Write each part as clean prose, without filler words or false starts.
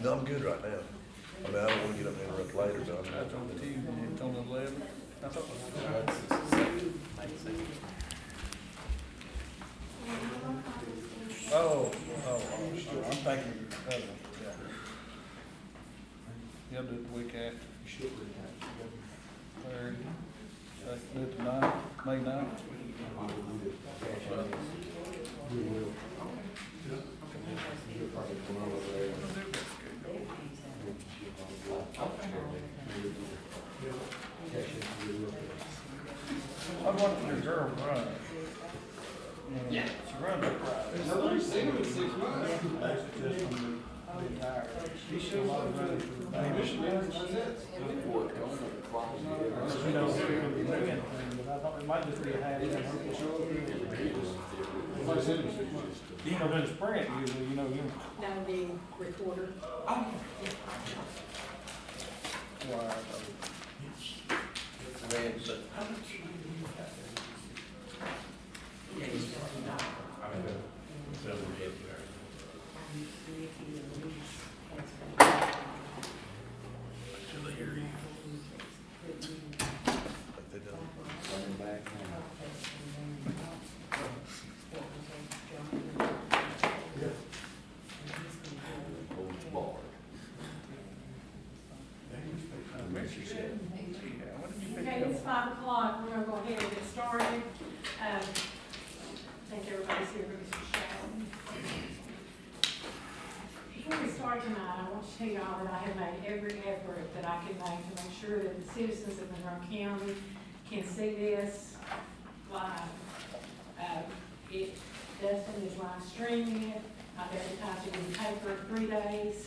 No, I'm good right now. I mean, I don't wanna get up and interrupt later, but I'm. That's on the Tuesday, it's on the 11th. I thought I'm thinking of the other, yeah. You'll do it the week after. Third, that's the 9th, May 9th. I watched your girl run. Yeah. She runs like right. I've only seen him in 6 months. He showed a lot of running for the baby. That's it. You know, but I thought it might just be a half. You know, there's a sprint usually, you know, you. That would be recorder. Why, Okay, it's 5 o'clock, we're gonna go ahead and get started. I think everybody's here for Mr. Shannon. Before we start tonight, I want to tell y'all that I have made every effort that I can make to make sure that the citizens of Monroe County can see this live. Dustin is live streaming it. I've advertised it in the paper 3 days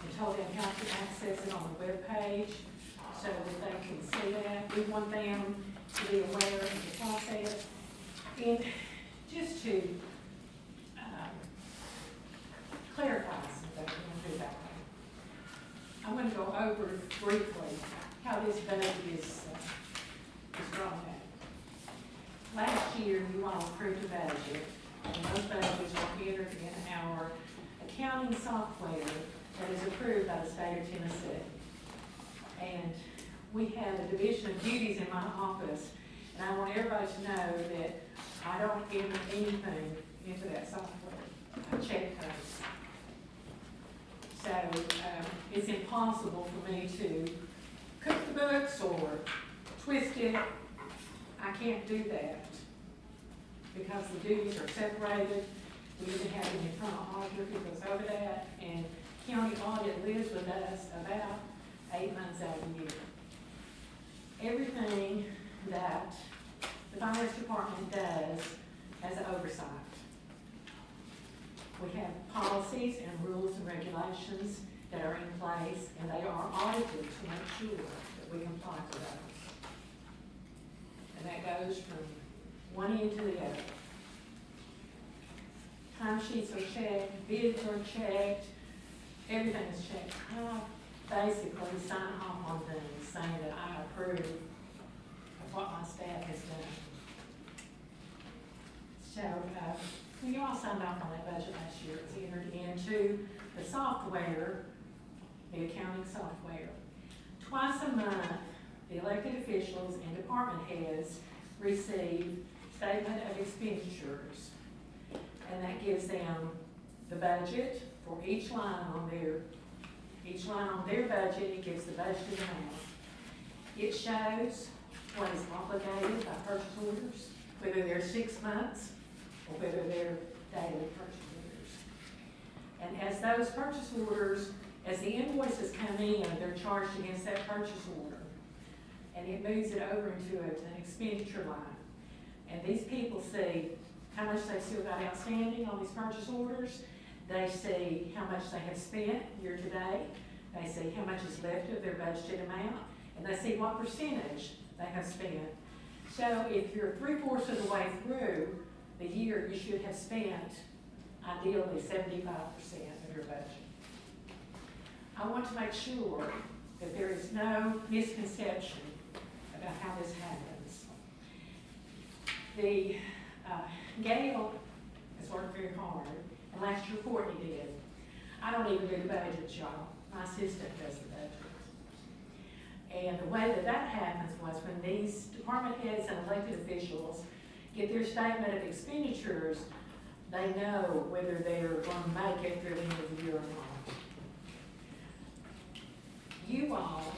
and told them how to access it on the webpage so that they can see that. We want them to be aware of the process. And just to clarify something, we're going to do that way. I want to go over briefly how this budget is drawn out. Last year, you all approved a budget, and those budgets were entered in our accounting software that is approved by the state of Tennessee. And we have a division of duties in my office, and I want everybody to know that I don't enter anything into that software. I check those. So it's impossible for me to cook the books or twist it. I can't do that because the duties are separated. We even have an internal auditor who goes over that, and county audit lives with us about 8 months out of the year. Everything that the finance department does as oversight. We have policies and rules and regulations that are in place, and they are audited to make sure that we comply with those. And that goes from one end to the other. Timesheets are checked, bids are checked, everything is checked. I basically sign off on things saying that I approve of what my staff has done. So, when you all signed off on that budget last year, it's entered into the software, the accounting software. Twice a month, the elected officials and department heads receive statement of expenditures. And that gives them the budget for each line on their budget. It gives the budget amount. It shows what is obligated by purchase orders, whether they're 6 months or whether they're daily purchase orders. And as those purchase orders, as the invoices come in, they're charged against that purchase order. And it moves it over into an expenditure line. And these people see how much they've still got outstanding on these purchase orders. They see how much they have spent year to date. They see how much is left of their budgeted amount. And they see what percentage they have spent. So if you're 3/4 of the way through the year, you should have spent ideally 75% of your budget. I want to make sure that there is no misconception about how this happens. The, Gail has worked very hard, and last year Courtney did. I don't even do the budgets, y'all. My assistant does the budgets. And the way that happens was when these department heads and elected officials get their statement of expenditures, they know whether they're going to make it through the end of the year or not. You all,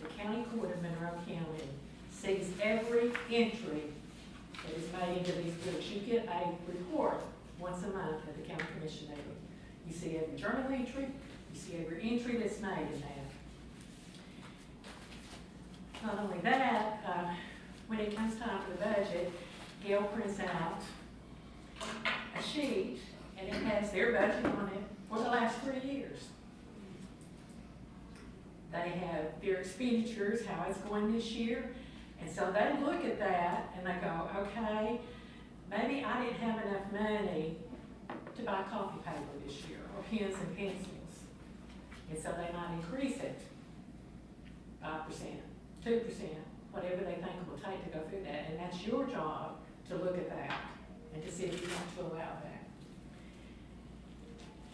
the county court of Monroe County, sees every entry that is made into these books. You get a report once a month at the county commission meeting. You see every journal entry, you see every entry that's made in that. Not only that, when it comes time for the budget, Gail prints out a sheet, and it has their budget on it for the last 3 years. They have their expenditures, how it's going this year, and so they look at that and they go, okay, maybe I didn't have enough money to buy coffee paper this year, or pens and pencils, and so they might increase it 5%, 2%, whatever they think it will take to go through that, and that's your job to look at that and to see if you want to allow that.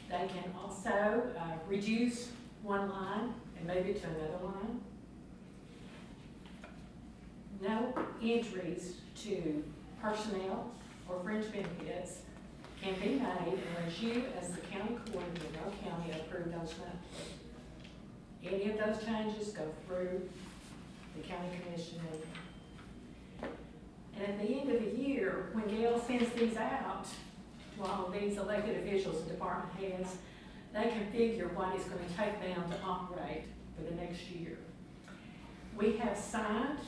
They can also reduce one line and move it to another line. No entries to personnel or fringe benefits can be made unless you, as the county court of Monroe County, approve those monthly. Any of those changes go through the county commission meeting. And at the end of the year, when Gail sends these out to all of these elected officials and department heads, they can figure what it's going to take them to operate for the next year. We have signed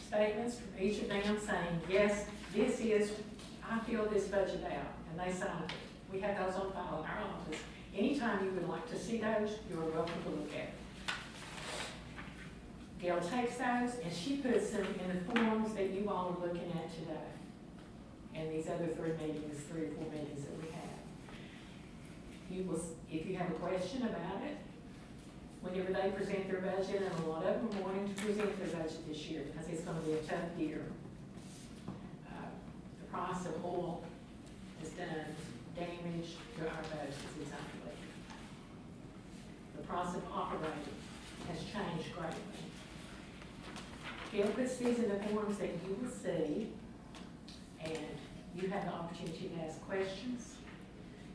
statements from each of them saying, yes, this is, I fill this budget out, and they signed it. We have those on file in our office. Anytime you would like to see those, you are welcome to look at it. Gail takes those and she puts them in the forms that you all are looking at today. And these other 3 meetings, 3 or 4 meetings that we have. You will, if you have a question about it, whenever they present their budget, and a lot of them are wanting to present their budget this year because it's going to be a tough year. The price of oil has done damage to our budgets, it's unbelievable. The price of operating has changed greatly. Gail puts these in the forms that you will see, and you have the opportunity to ask questions.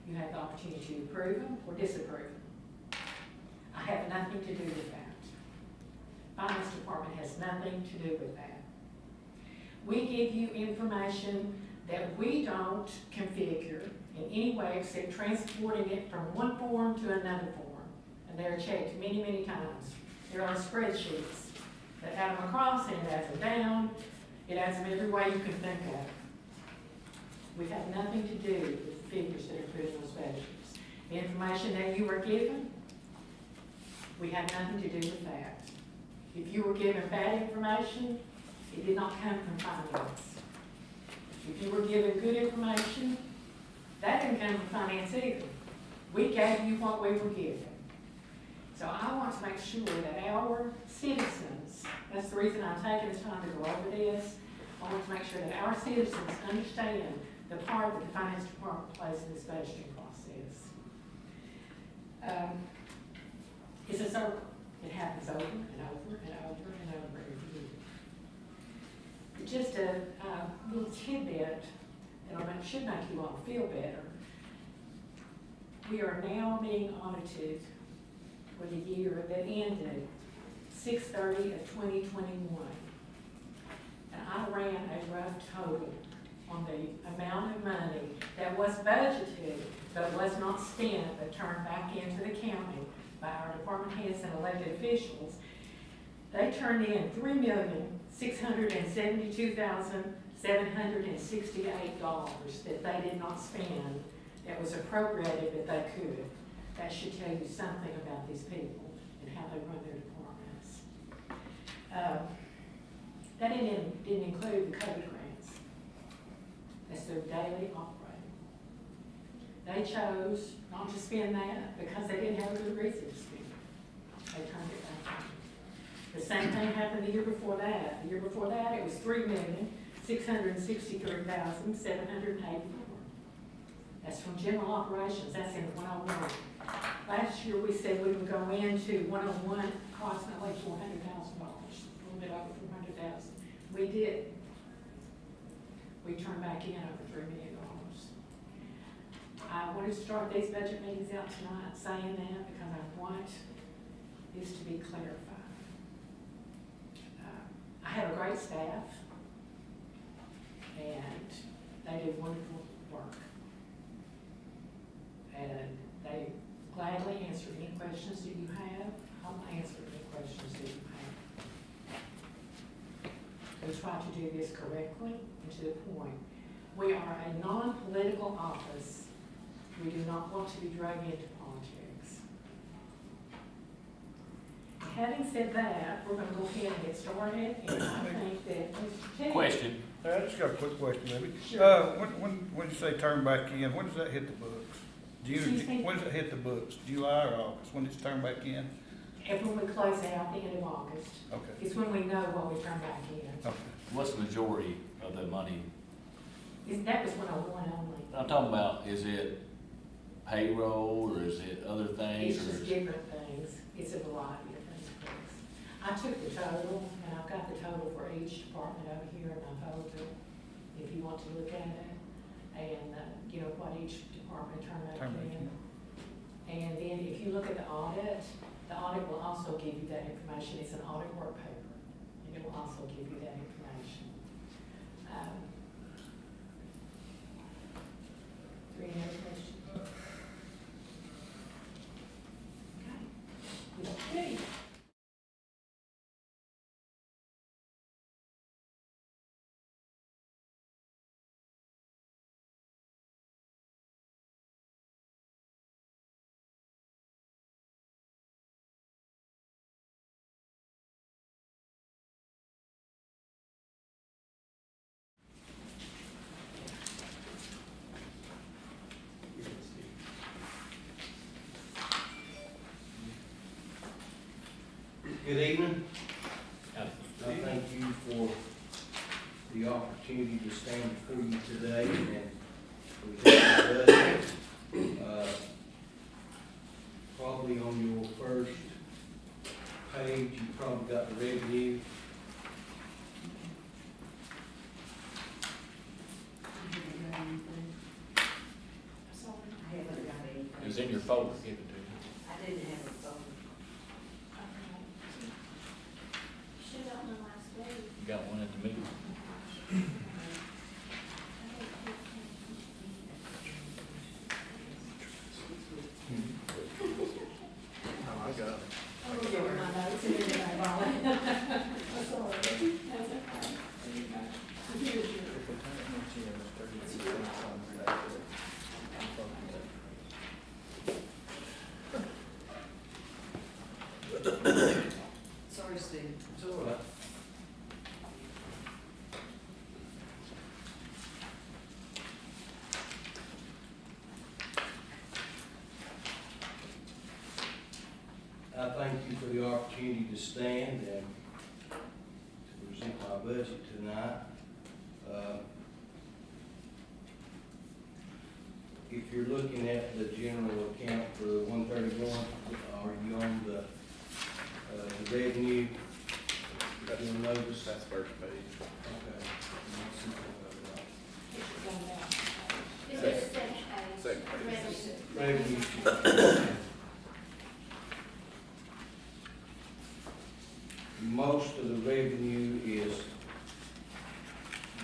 You have the opportunity to approve them or disapprove them. I have nothing to do with that. Finance department has nothing to do with that. We give you information that we don't configure in any way except transporting it from one form to another form. And they're checked many, many times. There are spreadsheets that add them across and it adds them down. It adds them every way you can think of. We have nothing to do with the figures that are put in those budgets. The information that you were given, we have nothing to do with that. If you were given bad information, it did not come from finance. If you were given good information, that didn't come from finance either. We gave you what we were given. So I want to make sure that our citizens, that's the reason I'm taking this time to go over this, I want to make sure that our citizens understand the part that the finance department plays in this budgeting process. It's a circle. It happens over and over and over and over every year. Just a little tidbit that should make you all feel better. We are now being audited for the year that ended 6/30/2021. And I ran a rough total on the amount of money that was budgeted but was not spent but turned back into the county by our department heads and elected officials. They turned in $3,672,768 that they did not spend, that was appropriated that they could. That should tell you something about these people and how they run their departments. That didn't include the COVID grants. That's their daily operating. They chose not to spend that because they didn't have a good reason to spend it. They turned it back on. The same thing happened the year before that. The year before that, it was $3 million. $663,784. That's from general operations, that's in 101. Last year, we said we would go into 101 approximately $400,000, a little bit over 400,000. We did. We turned back in over $3 million. I wanted to start these budget meetings out tonight saying that because I want this to be clarified. I have a great staff, and they do wonderful work. And they gladly answer any questions that you have. I'll answer any questions that you have. We try to do this correctly and to the point. We are a non-political office. We do not want to be dragged into politics. Having said that, we're going to go ahead and get started, and I think that Mr. Ted. Question. I just got a quick question, Debbie. Sure. When you say turn back in, when does that hit the books? Excuse me? When does it hit the books? July or August? When it's turned back in? And when we close out the end of August, Okay. it's when we know what we turn back in. Okay. What's the majority of the money? That was 101 only. I'm talking about, is it payroll or is it other things? It's Or just different things. It's a variety of things. I took the total, and I've got the total for each department over here in my folder, if you want to look at it, and, you know, what each department turned back Turn back in. And then if you look at the audit will also give you that information. It's an audit work paper, and it will also give you that information. Any other questions? Okay. Good evening. I thank you for the opportunity to stand before you today and present the budget. Probably on your first page, you probably got the revenue. It was in your folder, give it to me. I didn't have a phone. Should have done last week. You got one at the meeting. Oh, I got it. Oh, yeah, my notes in there, Molly. I'm sorry. That's okay. Here's your. Sorry, Steve. It's all right. I thank you for the opportunity to stand and to present my budget tonight. If you're looking at the general account for 131, are you on the revenue? You'll notice. That's first page. Okay. Is it a second page? Second. Revenue. Most of the revenue is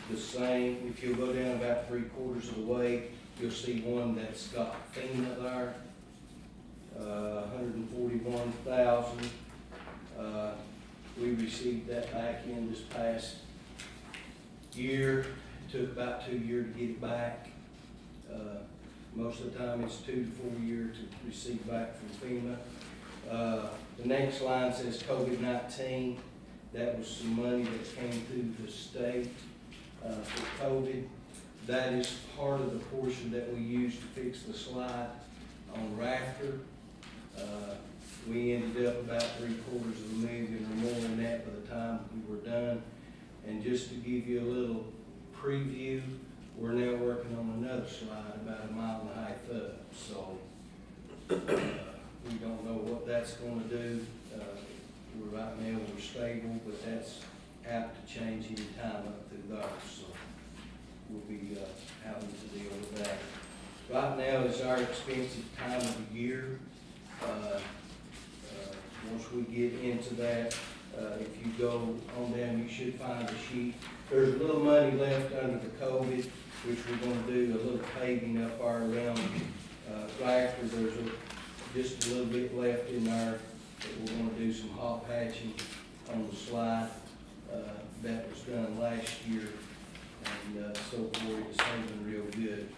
the same. If you go down about 3/4 of the way, you'll see one that's got FEMA there, 141,000. We received that back in this past year. It took about 2 years to get it back. Most of the time, it's 2 to 4 years to receive back from FEMA. The next line says COVID-19. That was some money that came through the state for COVID. That is part of the portion that we used to fix the slide on Rafter. We ended up about 3/4 million or more than that by the time we were done. And just to give you a little preview. We're now working on another slide about 1.5 miles up, so we don't know what that's gonna do. Right now, we're stable, but that's apt to change any time up through there, so we'll be having to deal with that. Right now is our expensive time of the year. Once we get into that, if you go on down, you should find a sheet. There's a little money left under the COVID, which we're gonna do a little paving up our around Rafter. There's just a little bit left in there that we're gonna do some hot patching on the slide. That was done last year, and so forth, it's hanging real good.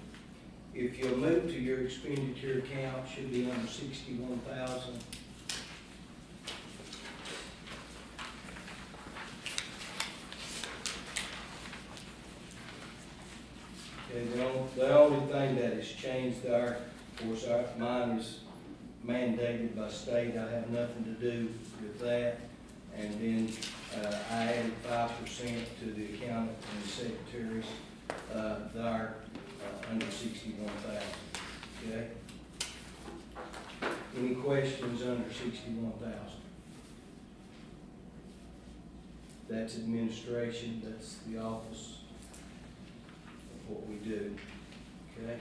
If you'll move to your expenditure account, it should be under 61,000. Okay, the only thing that has changed there, of course, mine is mandated by state. I have nothing to do with that. And then I added 5% to the accountant and the secretaries there under 61,000. Okay? Any questions under 61,000? That's administration. That's the office of what we do. Okay?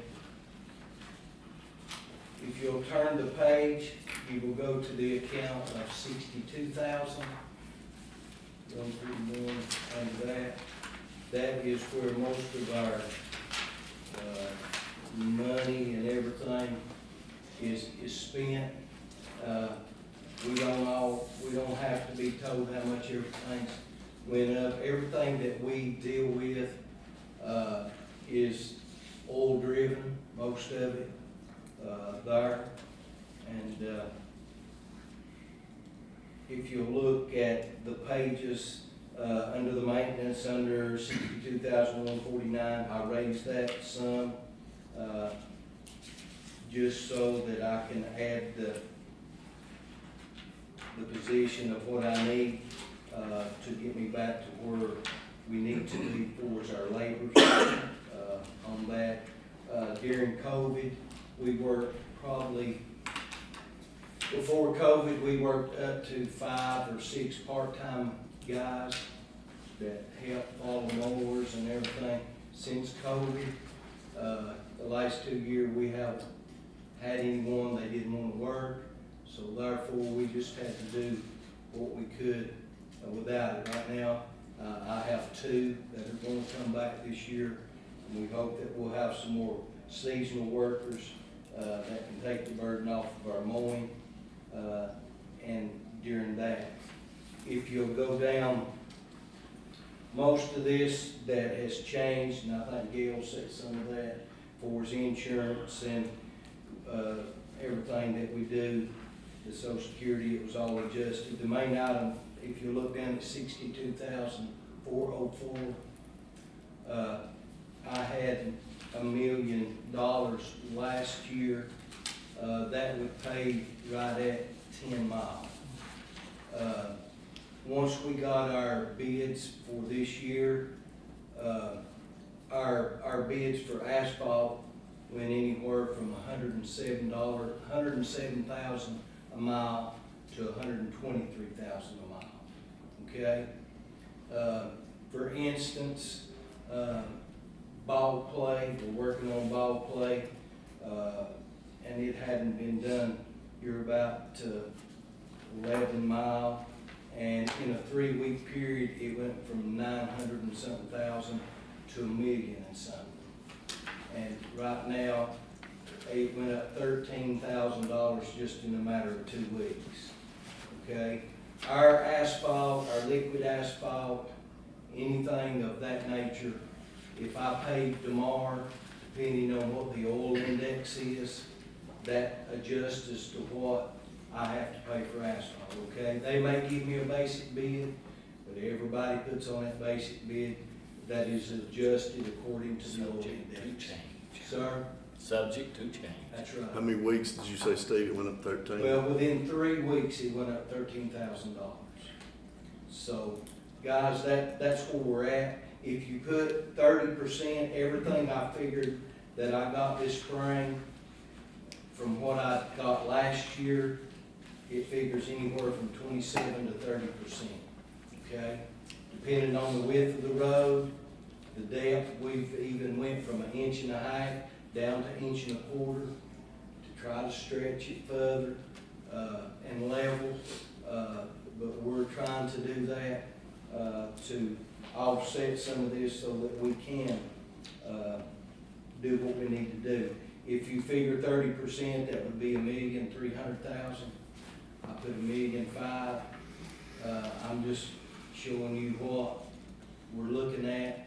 If you'll turn the page, you will go to the account of 62,000. One through one under that. That is where most of our money and everything is spent. We don't have to be told how much everything's went up. Everything that we deal with is oil driven, most of it there. And if you look at the pages under the maintenance, under 62,149, I raised that some just so that I can add the position of what I need to get me back to where we need to be towards our labor on that. During COVID, we worked probably, before COVID, we worked up to 5 or 6 part-time guys that helped follow mowers and everything. Since COVID, the last 2 years, we haven't had anyone that didn't want to work. So therefore, we just had to do what we could without it. Right now, I have 2 that are going to come back this year. And we hope that we'll have some more seasonal workers that can take the burden off of our mowing. And during that, if you'll go down, most of this that has changed, and I think Gail said some of that, for his insurance and everything that we do, the Social Security, it was all adjusted. The main item, if you look down at 62,404, I had $1 million last year. That would pay right at 10 miles. Once we got our bids for this year, our bids for asphalt went anywhere from $107,000 a mile to $123,000 a mile. Okay. For instance, ball play. We're working on ball play, and it hadn't been done. You're about 11 mile, and in a 3-week period, it went from 900 and something thousand to $1 million and something. And right now, it went up $13,000 just in a matter of 2 weeks. Okay, our asphalt, our liquid asphalt, anything of that nature, if I paid tomorrow, depending on what the oil index is, that adjusts as to what I have to pay for asphalt, okay? They may give me a basic bid, but everybody puts on that basic bid, that is adjusted according to the oil Subject to index. change. Sir? Subject to change. That's right. How many weeks did you say, Steve, it went up 13? Well, within 3 weeks, it went up $13,000. So, guys, that's where we're at. if you put 30%, everything I figured that I got this spring from what I got last year, it figures anywhere from 27 to 30%, okay? Depending on the width of the road, the depth, we've even went from 1.5 inches down to 1.25 inches to try to stretch it further, and level, but we're trying to do that, to offset some of this so that we can, do what we need to do. If you figure 30%, that would be $1,300,000. I put $1,500,000. I'm just showing you what we're looking at.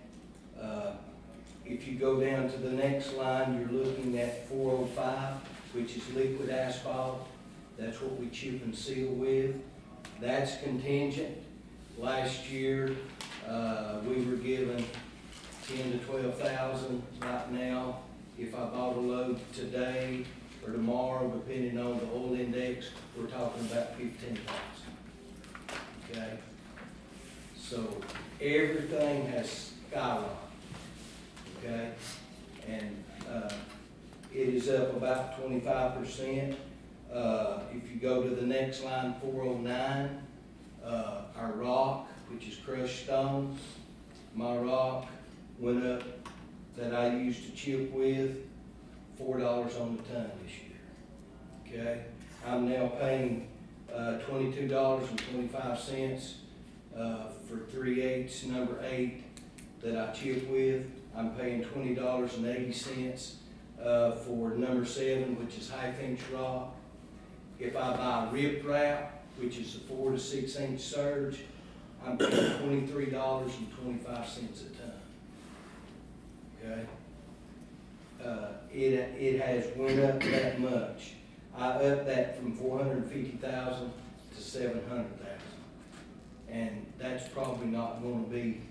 If you go down to the next line, you're looking at 405, which is liquid asphalt. That's what we chip and seal with. That's contingent. Last year, we were given 10 to 12,000. Right now, if I bought a load today or tomorrow, depending on the oil index, we're talking about 15,000. Okay? So everything has skyrocketed. Okay? And it is up about 25%. If you go to the next line, 409, our rock, which is crushed stone, my rock went up that I used to chip with, $4 on the ton this year. Okay? I'm now paying $22.25 for 3/8 number 8 that I chip with. I'm paying $20.80 for number 7, which is 1/2 inch rock. If I buy rip wrap, which is a 4 to 6 inch surge, I'm paying $23.25 a ton. Okay? It has went up that much. I upped that from 450,000 to 700,000. And that's probably not gonna be,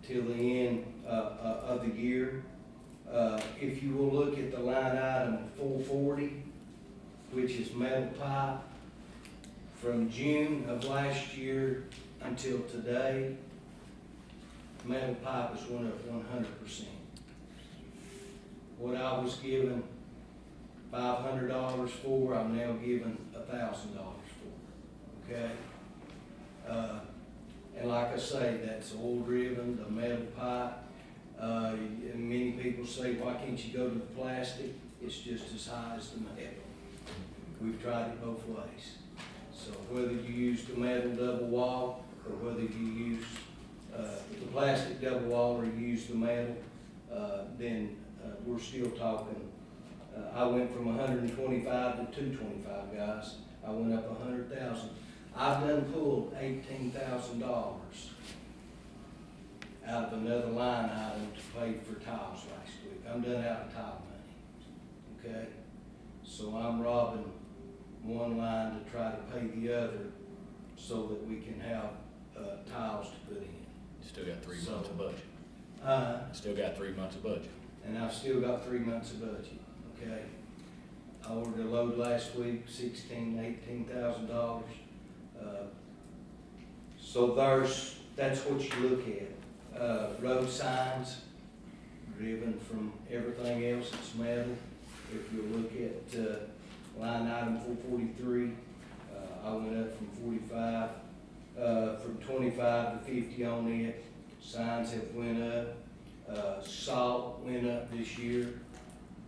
till the end, of the year. If you will look at the line item 440, which is metal pipe, from June of last year until today, metal pipe has went up 100%. What I was given $500 for, I'm now giving $1,000 for, okay? And like I say, that's oil driven, the metal pipe. And many people say, why can't you go to the plastic? It's just as high as the metal. We've tried it both ways. So whether you use the metal double wall, or whether you use the plastic double wall, or you use the metal, then we're still talking. I went from 125 to 225, guys. I went up 100,000. I've done pulled $18,000 out of another line item to pay for tiles last week. I'm done out of tile money, okay? So I'm robbing one line to try to pay the other so that we can have tiles to put in. You still got 3 months of budget. Still got 3 months of budget. And I've still got 3 months of budget, okay? I ordered a load last week, $18,000. So that's what you look at. Road signs, driven from everything else that's metal. If you look at line item 443, I went up from 45, from 25 to 50 on it. Signs have went up. Salt went up this year.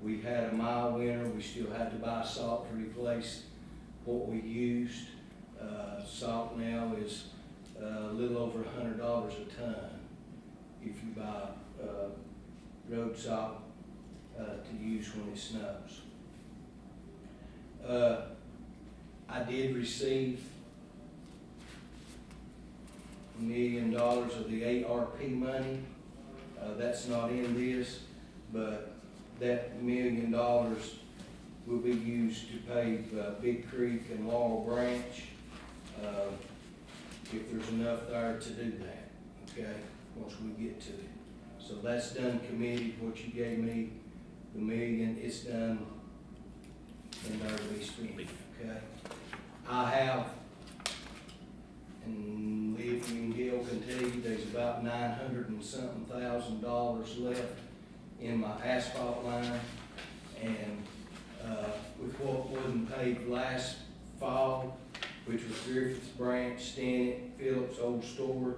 We've had a mild winter. We still had to buy salt to replace what we used. Salt now is a little over $100 a ton if you buy road salt to use when it snows. I did receive $1 million of the ARP money. That's not in this, but that $1 million will be used to pave Big Creek and Laurel Branch, if there's enough there to do that, okay, once we get to it. So that's done committed. What you gave me, the $1 million, it's done and there to be spent, okay? I have and Libby and Gail can tell you, there's about $900 and something thousand left in my asphalt line. And, with what wasn't paid last fall, which was Griffith's Branch, Stinnett, Phillips, Old Store,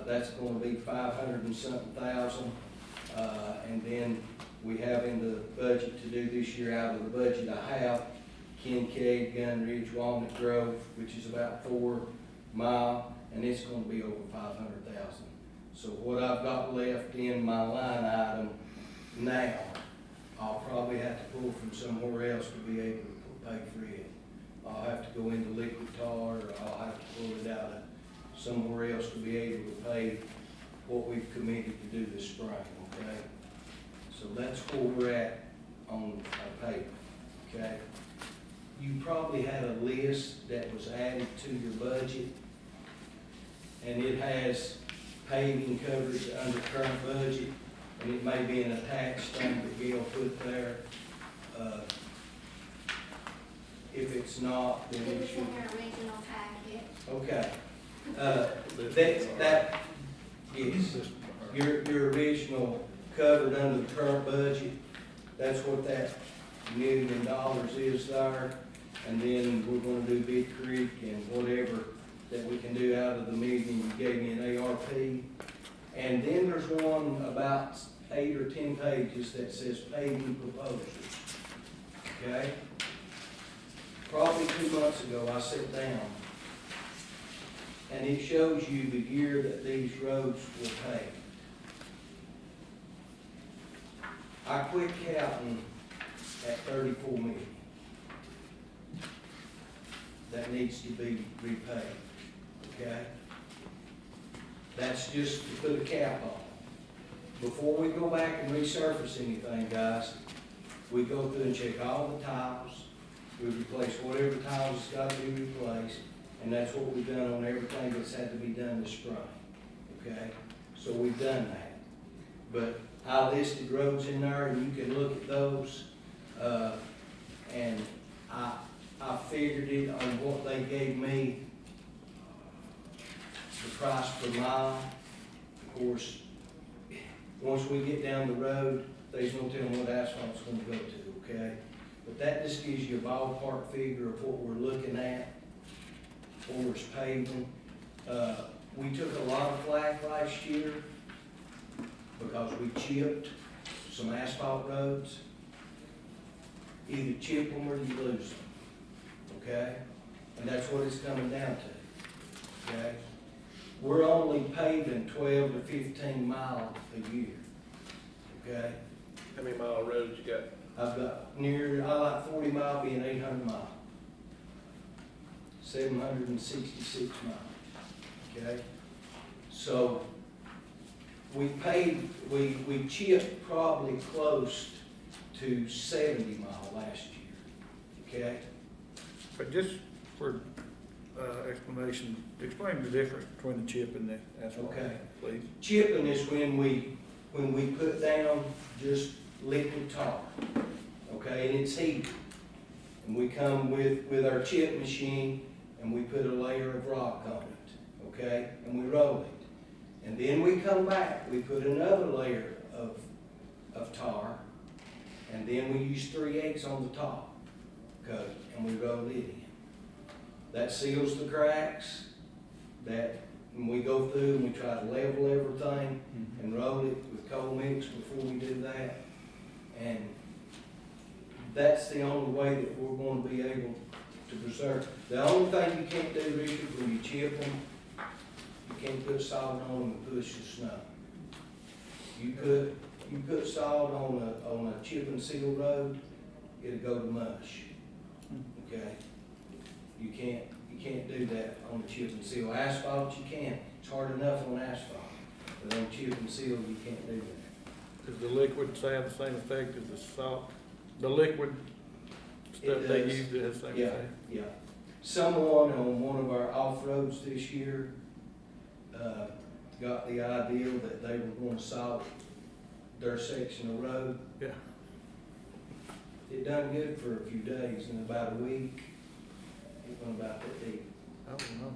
that's gonna be 500 and something thousand. And then we have in the budget to do this year, out of the budget I have, Kincaid, Gun Ridge, Walnut Grove, which is about 4 mile, and it's gonna be over 500,000. So what I've got left in my line item now, I'll probably have to pull from somewhere else to be able to pay for it. I'll have to go into liquid tar, or I'll have to pull it out of somewhere else to be able to pay what we've committed to do this spring, okay? So that's where we're at on our paper, okay? You probably had a list that was added to your budget, and it has paving coverage under current budget, and it may be an attached thing that Gail put there. If it's not, then It it was should. in your original packet. Okay. Yes, your original covered under the current budget, that's what that $1 million is there. And then we're gonna do Big Creek and whatever that we can do out of the million you gave me an ARP. And then there's one about 8 or 10 pages that says paving proposals, okay? Probably 2 months ago, I sat down, and it shows you the year that these roads were paved. I quit counting at 34 million. That needs to be repaid, okay? That's just to put a cap on it. Before we go back and resurface anything, guys, we go through and check all the tiles. We replace whatever tiles has got to be replaced, and that's what we've done on everything that's had to be done this spring, okay? So we've done that. But I listed roads in there, and you can look at those, and I figured it on what they gave me, the price per mile. Of course, once we get down the road, there's no telling what asphalt's gonna go to, okay? But that just gives you a ballpark figure of what we're looking at for us paving. We took a lot of flack last year because we chipped some asphalt roads. Either chip them or you lose them, okay? And that's what it's coming down to, okay? We're only paving 12 to 15 miles a year, okay? How many mile roads you got? I've got I like 40 mile being 800 mile. 766 miles, okay? So we chipped probably close to 70 mile last year, okay? But just for explanation, explain the difference between the chip and the asphalt, Okay. please. Chipping is when we put down just liquid tar, okay, and it's heated. And we come with our chip machine and we put a layer of rock on it, okay, and we roll it. And then we come back, we put another layer of tar, and then we use 3/8 on the top, okay, and we roll it in. That seals the cracks, and we go through and we try to level everything and roll it with cold mix before we do that. And that's the only way that we're going to be able to preserve. The only thing you can't do, Richard, when you chip them, you can't put salt on them and push the snow. You put salt on a chip and seal road, it'll go to mush, okay? You can't do that on the chip and seal. Asphalt, you can. It's hard enough on asphalt, but on chip and seal, you can't do that. Does the liquid have the same effect as the salt? The liquid stuff It they does. use, it has the same Yeah, effect? yeah. Someone on one of our off-roads this year, got the idea that they were going to salt their section of road. Yeah. It done good for a few days, in about a week, it went about that deep. I don't know.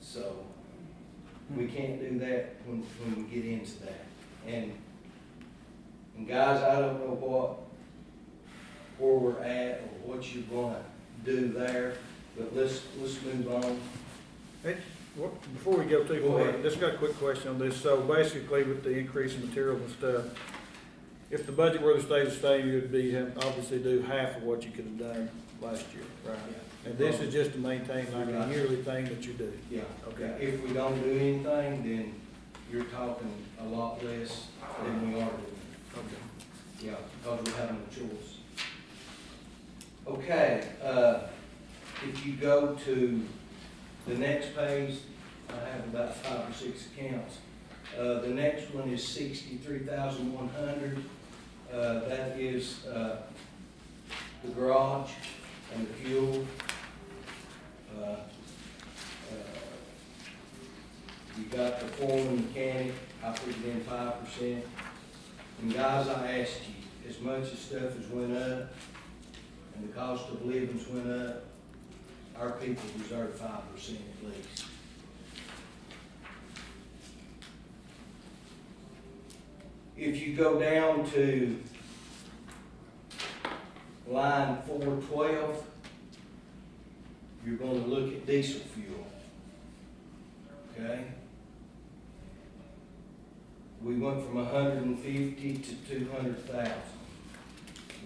So, we can't do that when we get into that. And guys, I don't know where we're at or what you're gonna do there, but let's move on. Hey, before we go too Go far, ahead. just got a quick question on this. So basically with the increase in materials and stuff, if the budget were to stay the same, you would obviously do half of what you could have done last year, right? And this is just to maintain like a yearly thing that you do. Yeah, Okay. if we don't do anything, then you're talking a lot less than we are doing. Okay. Yeah, because we have no choice. Okay, if you go to the next page, I have about 5 or 6 accounts. The next one is 63,100. That is, the garage and the fuel. You got the foreman mechanic, I put it in 5%. And guys, I asked you, as much as stuff has went up and the cost of living's went up, our people deserve 5% at least. If you go down to line 412, you're gonna look at diesel fuel, okay? We went from 150 to 200,000.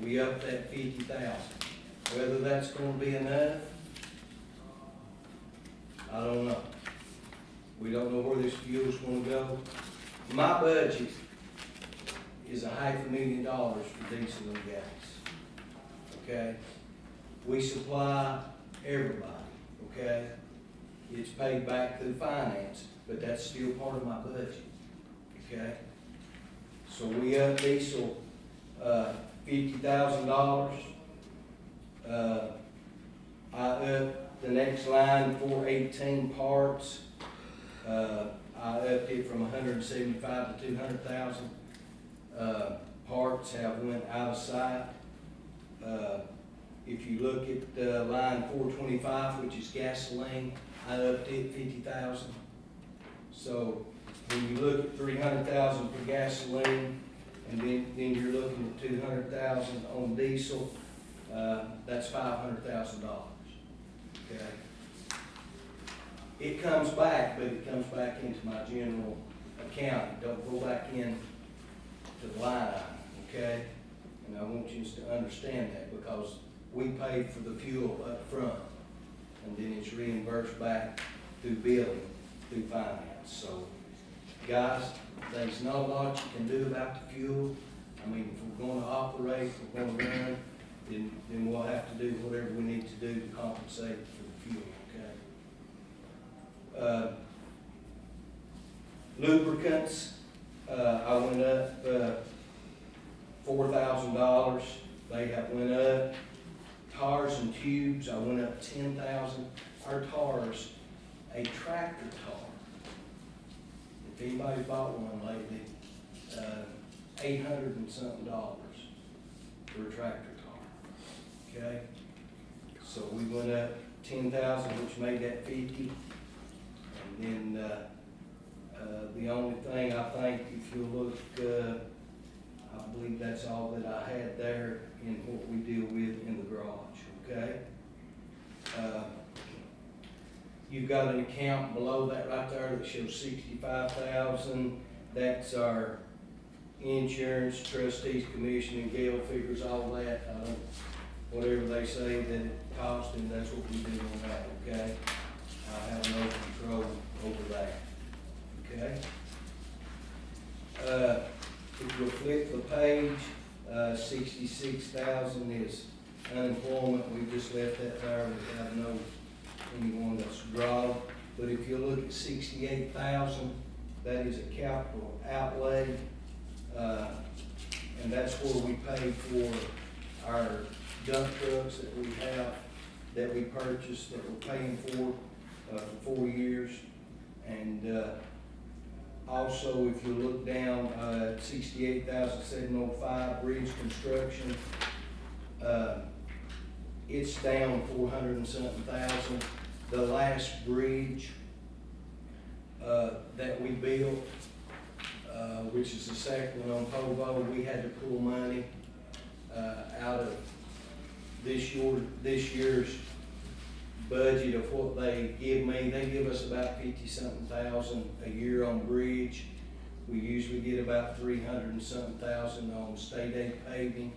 We upped that 50,000. Whether that's gonna be enough, I don't know. We don't know where this fuel's gonna go. My budget is $500,000 for diesel and gas, okay? We supply everybody, okay? It's paid back through finance, but that's still part of my budget, okay? So we up diesel, $50,000. I up the next line, 418 parts. I upped it from 175 to 200,000. Parts have went out of sight. If you look at line 425, which is gasoline, I upped it 50,000. So when you look at 300,000 for gasoline, and then you're looking at 200,000 on diesel, that's $500,000. Okay. It comes back, but it comes back into my general account. It don't go back in to the line item, okay? And I want you to understand that because we pay for the fuel up front, and then it's reimbursed back through billing, through finance. So, guys, there's not a lot you can do about the fuel. I mean, if we're gonna operate, if we're gonna run, then we'll have to do whatever we need to do to compensate for the fuel, okay? Lubricants, I went up $4,000. They have went up. Tars and tubes, I went up 10,000. Our tars, a tractor tar. If anybody's bought one lately, $800 and something for a tractor tar. Okay, so we went up 10,000, which made that 50. And then the only thing I think, if you look, I believe that's all that I had there in what we deal with in the garage, okay? You've got an account below that right there that shows 65,000. That's our insurance, trustees, commission, and Gail figures all that. Whatever they say that it costs, and that's what we do on that, okay? I have no control over that, okay? If you'll flip the page, 66,000 is unemployment. We just left that there. We have no anyone that's drawn. But if you look at 68,000, that is a capital outlay, and that's where we pay for our dump trucks that we have, that we purchased, that we're paying for 4 years. And also, if you look down, 68,705 bridge construction, it's down 400 and something thousand. The last bridge that we built, which is the second one on Povo, we had to pull money, out of this year's budget of what they give me. They give us about 50-something thousand a year on bridge. We usually get about 300 and something thousand on state aid paving,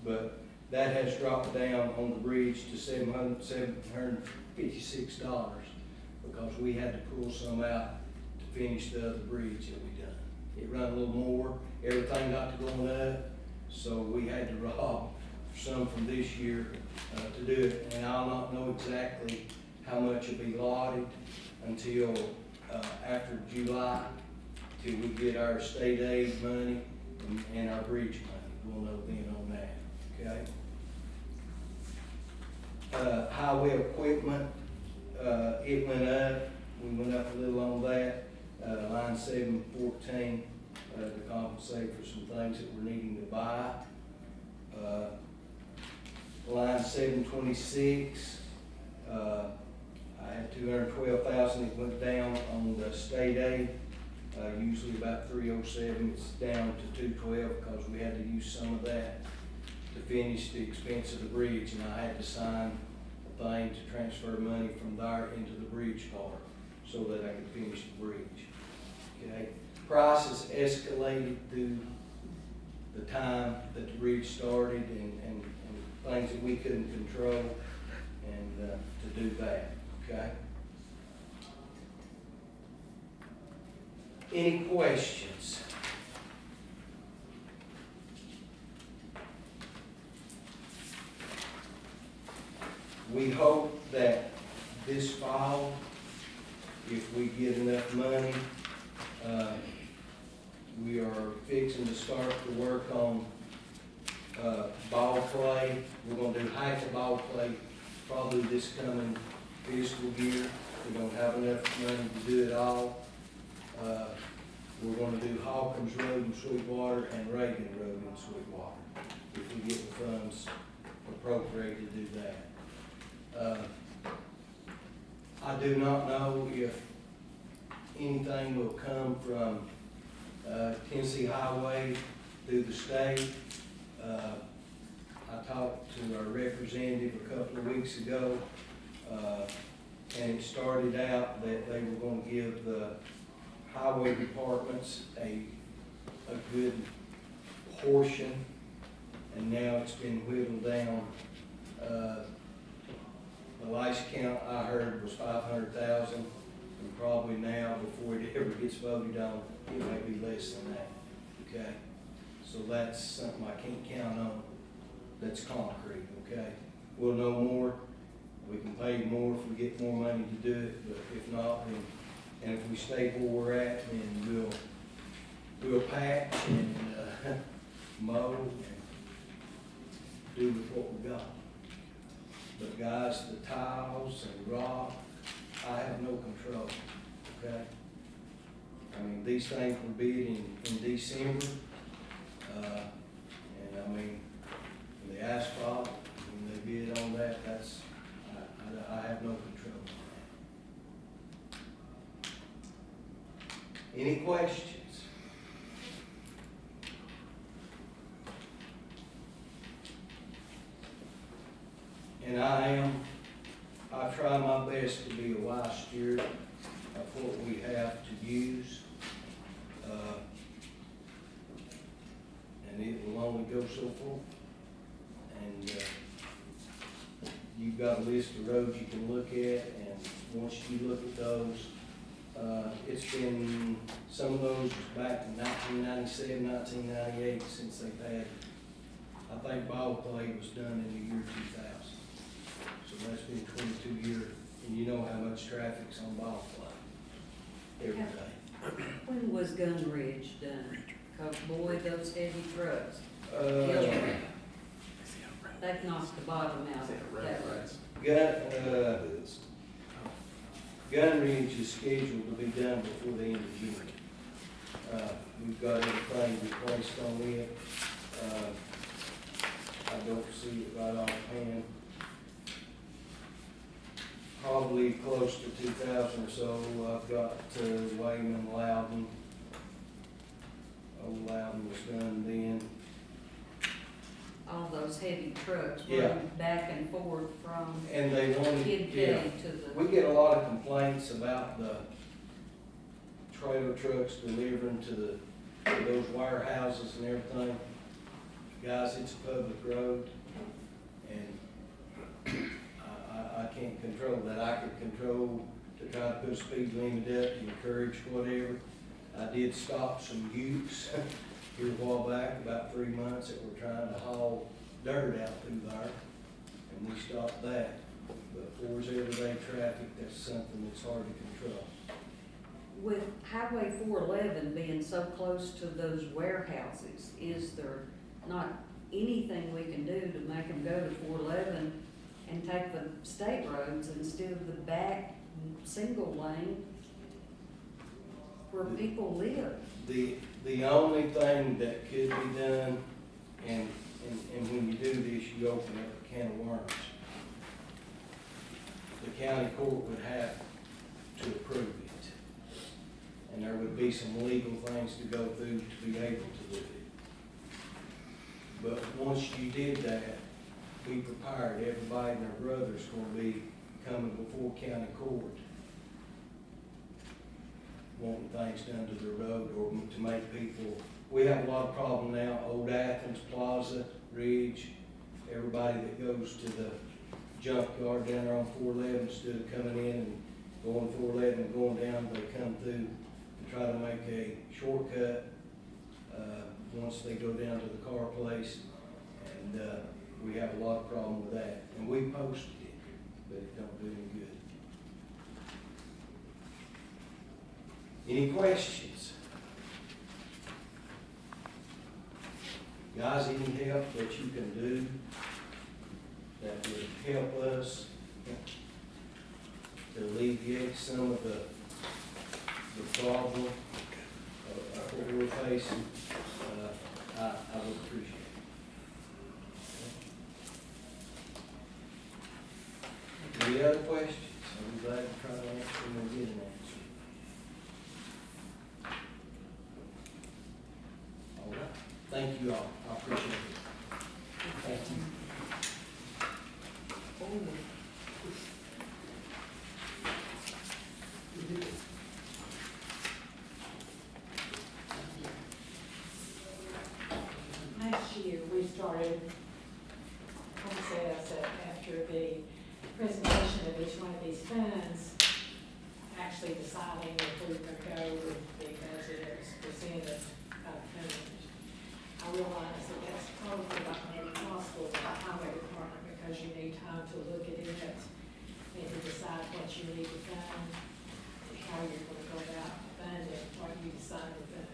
but that has dropped down on the bridge to $756 because we had to pull some out to finish the other bridge that we done. It run a little more, everything got to going up, so we had to rob some from this year to do it. And I'll not know exactly how much will be allotted until after July, till we get our state aid money and our bridge money. We'll know then on that, okay? Highway equipment, it went up. We went up a little on that. Line 714, to compensate for some things that we're needing to buy. Line 726, I had 212,000. It went down on the state aid. Usually about 307, it's down to 212 because we had to use some of that to finish the expense of the bridge, and I had to sign a thing to transfer money from there into the bridge card so that I could finish the bridge. Okay, prices escalated through the time that the bridge started and things that we couldn't control, and to do that, okay? Any questions? We hope that this fall, if we get enough money, we are fixing to start to work on ball play. We're gonna do half the ball play probably this coming fiscal year. We don't have enough money to do it all. We're gonna do Hawkins Road in Sweetwater and Reagan Road in Sweetwater, if we get the funds appropriated to do that. I do not know if anything will come from Tennessee Highway through the state. I talked to our representative a couple of weeks ago, and it started out that they were gonna give the highway departments a good portion, and now it's been whittled down. The last count I heard was 500,000, and probably now, before it ever gets voted on, it may be less than that, okay? So that's something I can't count on, that's concrete, okay? We'll know more, we can pay more if we get more money to do it, but if not, then, and if we stay where we're at, then we'll patch and mow and do with what we got. But guys, the tiles and rock, I have no control, okay? I mean, these things were bid in December, and I mean, the asphalt, when they bid on that, that's, I have no control on that. Any questions? And I try my best to be a wise steward of what we have to use. And it will only go so far. And you've got a list of roads you can look at, and once you look at those, it's been, some of those was back in 1997, 1998 since they've had, I think ball play was done in the year 2000. So that's been 22 years, and you know how much traffic's on ball play every day. When was Gun Ridge done? 'Cause boy, those heavy trucks, killed them. That knocked the bottom out of that road. Gun Ridge is scheduled to be done before the end of June. We've got everything replaced on it. I don't see it right offhand. probably close to 2,000 or so. I've got Wayman, Loudon. Old Loudon was done then. All those heavy trucks Yeah. running back and forth from And they wanted, Kid yeah. City to the. We get a lot of complaints about the trailer trucks delivering to those warehouses and everything. Guys, it's a public road, and I can't control that. I could control to try to put a speed limit up, encourage whatever. I did stop some utes here a while back, about 3 months, that were trying to haul dirt out through there, and we stopped that. But for everyday traffic, that's something that's hard to control. With Highway 411 being so close to those warehouses, is there not anything we can do to make them go to 411 and take the state roads instead of the back single lane where people live? The only thing that could be done, and when you do this, you open up a can of worms. The county court would have to approve it. And there would be some legal things to go through to be able to do it. But once you did that, be prepared, everybody and their brother's gonna be coming before county court, wanting things done to the road or to make people, we have a lot of problem now, Old Athens, Plaza, Ridge, everybody that goes to the junkyard down there on 411, instead of coming in and going 411 and going down, they come through and try to make a shortcut, once they go down to the car place, and, we have a lot of problem with that, and we posted it, but it don't do any good. Any questions? Guys, any help that you can do that would help us to alleviate some of the problem of what we're facing, I would appreciate it. Any other questions? I'm glad to try to answer them and get an answer. All right, thank you all, I appreciate it. Thank you. Last year, we started a process after the presentation of each one of these funds, actually deciding if we were going to go with the budget as presented by the fund. I realize that that's probably not going to be possible with the highway department because you need time to look at it and to decide what you need to fund, how you're going to go about funding, what you decide to fund.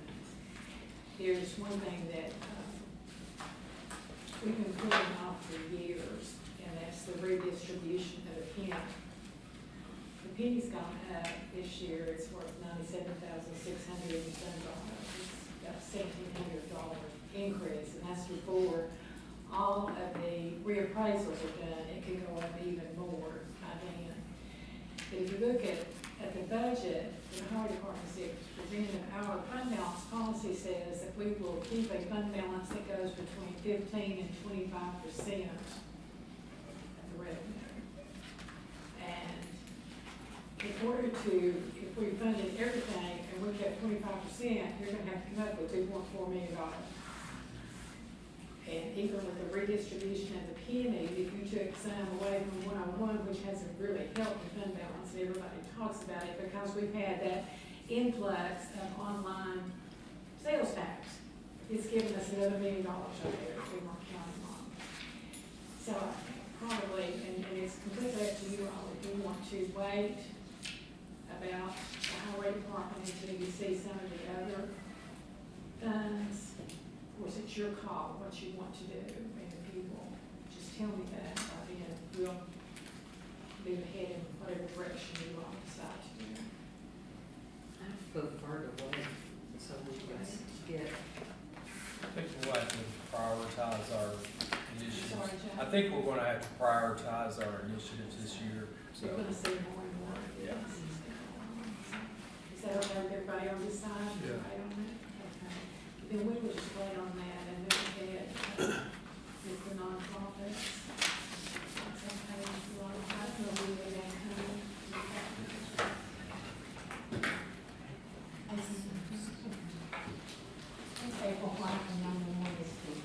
There's one thing that we've been putting off for years, and that's the redistribution of the penny. The penny's gone up this year, it's worth $97,600 and some dollars. It's got $1,700 increase, and that's before all of the reappraisals are done. It could go up even more by then. But if you look at the budget, the highway department said, our fund balance policy says that we will keep a fund balance that goes between 15 and 25% of the revenue. And in order to, if we funded everything and we kept 25%, you're gonna have to come up with $2.4 million. And even with the redistribution of the penny, if you took some away from 101, which hasn't really helped the fund balance, and everybody talks about it, because we've had that influx of online sales tax. It's given us another $1 million out there if we weren't counting on. So probably, and it's completely up to you all, if you want to wait about the highway department until you see some of the other funds. Of course, it's your call, what you want to do, and if you will just tell me that, then we'll move ahead in whatever direction you all decide to do. I prefer to wait, so we can get, I think we'll have to prioritize our initiatives. Sorry, John. I think we're gonna have to prioritize our initiatives this year, You're gonna see more and more. Yeah. Is that okay with everybody on this side? Yeah. Right on that? Okay. Then we will just wait on that and then we get, with the nonprofits. That's okay, if you want to, I feel we will then come. April, why can I know more this week?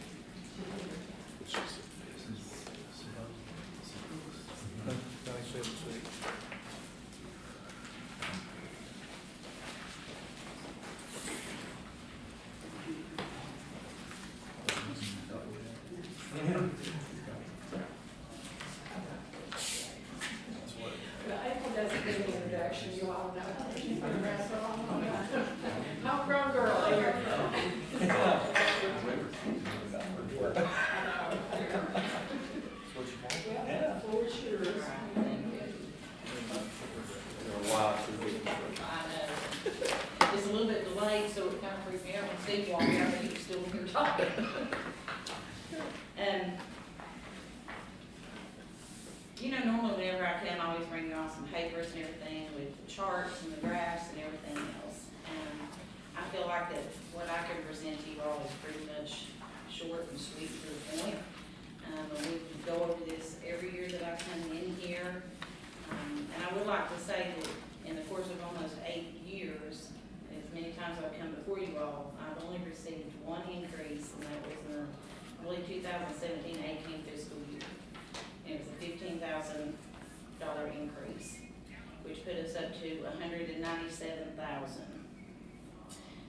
Well, April doesn't give an introduction, you all know. She's been around so long. Homegrown girl here. Yeah, for sure. I know. It's a little bit delayed, so it kind of freaked me out when Steve walked out, but he was still here talking. You know, normally whenever I come, I always bring you all some papers and everything with the charts and the graphs and everything else. And I feel like that what I can present to you all is pretty much short and sweet to the point. And we go over this every year that I come in here. And I would like to say that in the course of almost 8 years, as many times I've come before you all, I've only received one increase, and that was in the, I believe, 2017-18 fiscal year. And it was a $15,000 increase, which put us up to $197,000.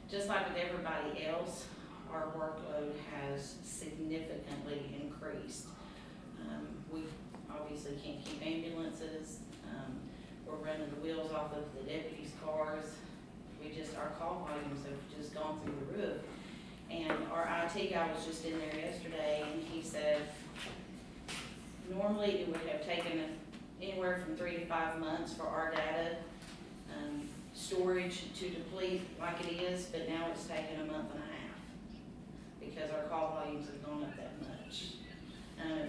Just like with everybody else, our workload has significantly increased. We obviously can't keep ambulances. We're running the wheels off of the deputies' cars. Our call volumes have just gone through the roof. And our IT guy was just in there yesterday, and he said, normally it would have taken anywhere from 3 to 5 months for our data storage to deplete like it is, but now it's taken a month and a half because our call volumes have gone up that much.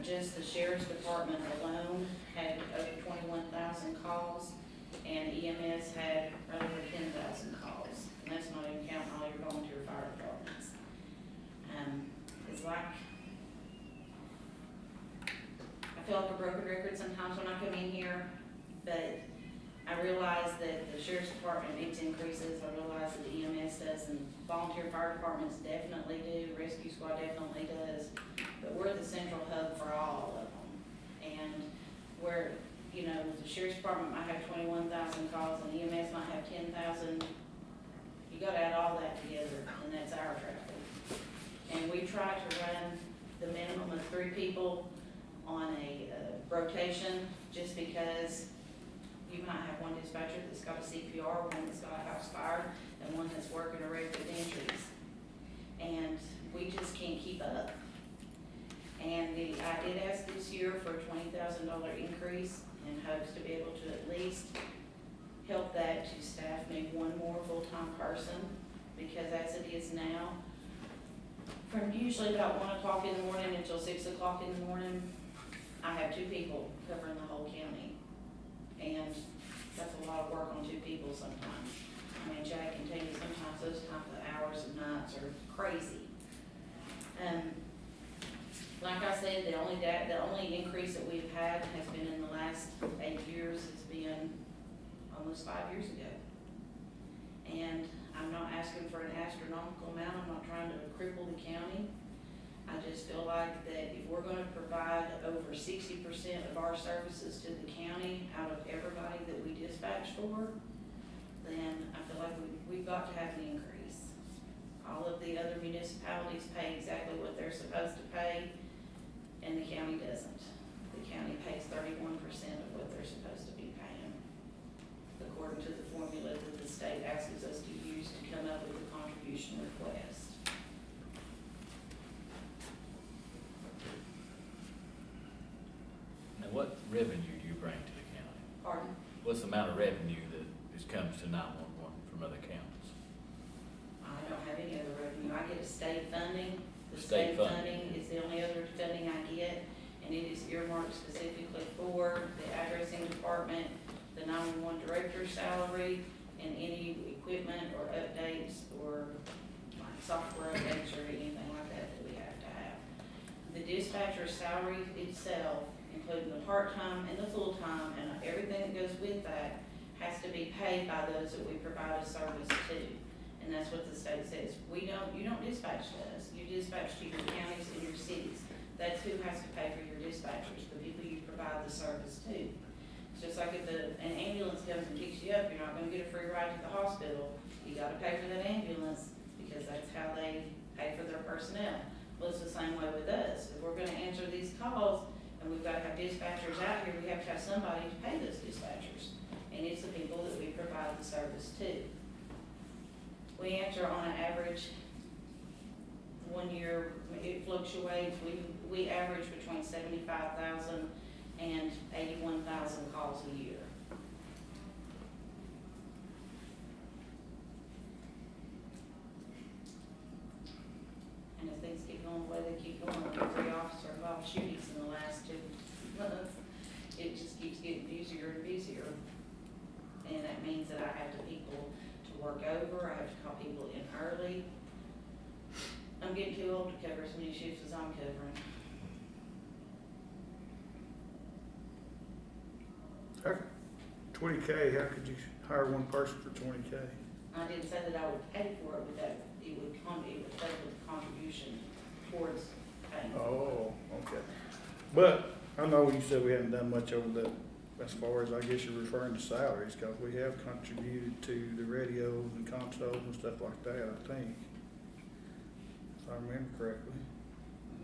Just the sheriff's department alone had over 21,000 calls, and EMS had right over 10,000 calls, and that's not even counting all your volunteer fire departments. It's like, I feel like a broken record sometimes when I come in here, but I realize that the sheriff's department needs increases. I realize that the EMS does, and volunteer fire departments definitely do, rescue squad definitely does, but we're the central hub for all of them. And where, you know, the sheriff's department might have 21,000 calls and EMS might have 10,000, you gotta add all that together, and that's our traffic. And we try to run the minimum of 3 people on a rotation, just because you might have one dispatcher that's got a CPR, one that's got a house fire, and one that's working a record entries. And we just can't keep up. And I did ask this year for a $20,000 increase in hopes to be able to at least help that to staff me one more full-time person, because as it is now, from usually about 1 o'clock in the morning until 6 o'clock in the morning, I have 2 people covering the whole county. And that's a lot of work on 2 people sometimes. I mean, Jack can tell you sometimes those type of hours and nights are crazy. Like I said, the only increase that we've had has been in the last 8 years. It's been almost 5 years ago. And I'm not asking for an astronomical amount. I'm not trying to cripple the county. I just feel like that if we're gonna provide over 60% of our services to the county out of everybody that we dispatch for, then I feel like we've got to have an increase. All of the other municipalities pay exactly what they're supposed to pay, and the county doesn't. The county pays 31% of what they're supposed to be paying, according to the formula that the state asks us to use to come up with a contribution request. Now, what revenue do you bring to the county? Pardon? What's the amount of revenue that comes to 911 from other counties? I don't have any other revenue. I get a state funding. The State state funding. funding is the only other funding I get, and it is earmarked specifically for the addressing department, the 911 director's salary, and any equipment or updates or like software updates or anything like that that we have to have. The dispatcher's salary itself, including the part-time and the full-time and everything that goes with that, has to be paid by those that we provide a service to. And that's what the state says. You don't dispatch to us, you dispatch to your counties and your cities. That's who has to pay for your dispatchers, the people you provide the service to. It's just like if an ambulance comes and picks you up, you're not gonna get a free ride to the hospital. You gotta pay for that ambulance because that's how they pay for their personnel. Well, it's the same way with us. If we're gonna answer these calls and we've gotta have dispatchers out here, we have to have somebody to pay those dispatchers. And it's the people that we provide the service to. We answer on an average, 1 year, it fluctuates, we average between 75,000 and 81,000 calls a year. And if things keep going the way they keep going, with 3 officer involved shootings in the last 2 months, it just keeps getting busier and busier. And that means that I have to people to work over, I have to call people in early. I'm getting too old to cover as many shifts as I'm covering. 20K, how could you hire one person for 20K? I didn't say that I would pay for it, but that it would pay with the contribution towards paying for it. Oh, okay. But I know you said we hadn't done much over the, as far as I guess you're referring to salaries, because we have contributed to the radios and consoles and stuff like that, I think. If I remember correctly.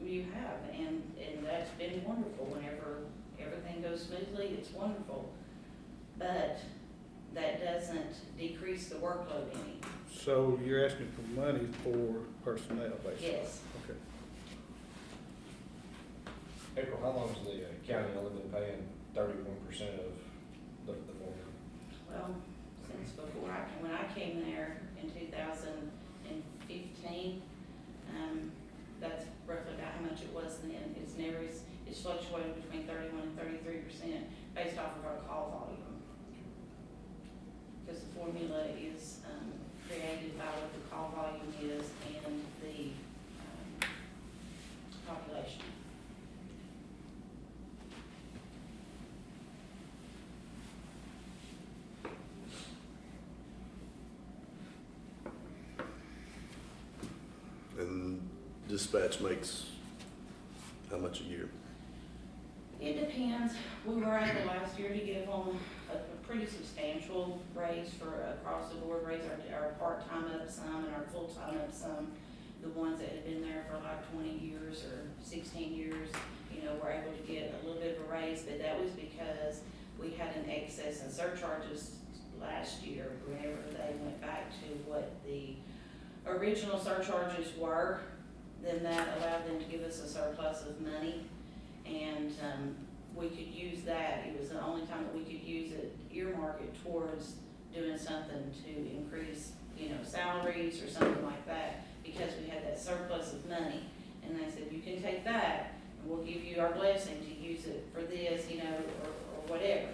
You have, and that's been wonderful. Whenever everything goes smoothly, it's wonderful. But that doesn't decrease the workload any. So you're asking for money for personnel, basically? Yes. Okay. April, how long has the county only been paying 31% of the formula? Well, since before when I came there in 2015, that's roughly about how much it was then. It's fluctuated between 31 and 33% based off of our call volume. Because the formula is created by what the call volume is and the population. And dispatch makes how much a year? It depends. We were able last year to give them a pretty substantial raise for across the board raise, our part-time up some and our full-time up some. The ones that had been there for like 20 years or 16 years, were able to get a little bit of a raise, but that was because we had an excess in surcharges last year whenever they went back to what the original surcharges were. Then that allowed them to give us a surplus of money. And we could use that. It was the only time that we could use it, earmark it towards doing something to increase, salaries or something like that, because we had that surplus of money. And they said, you can take that and we'll give you our blessing to use it for this, or whatever.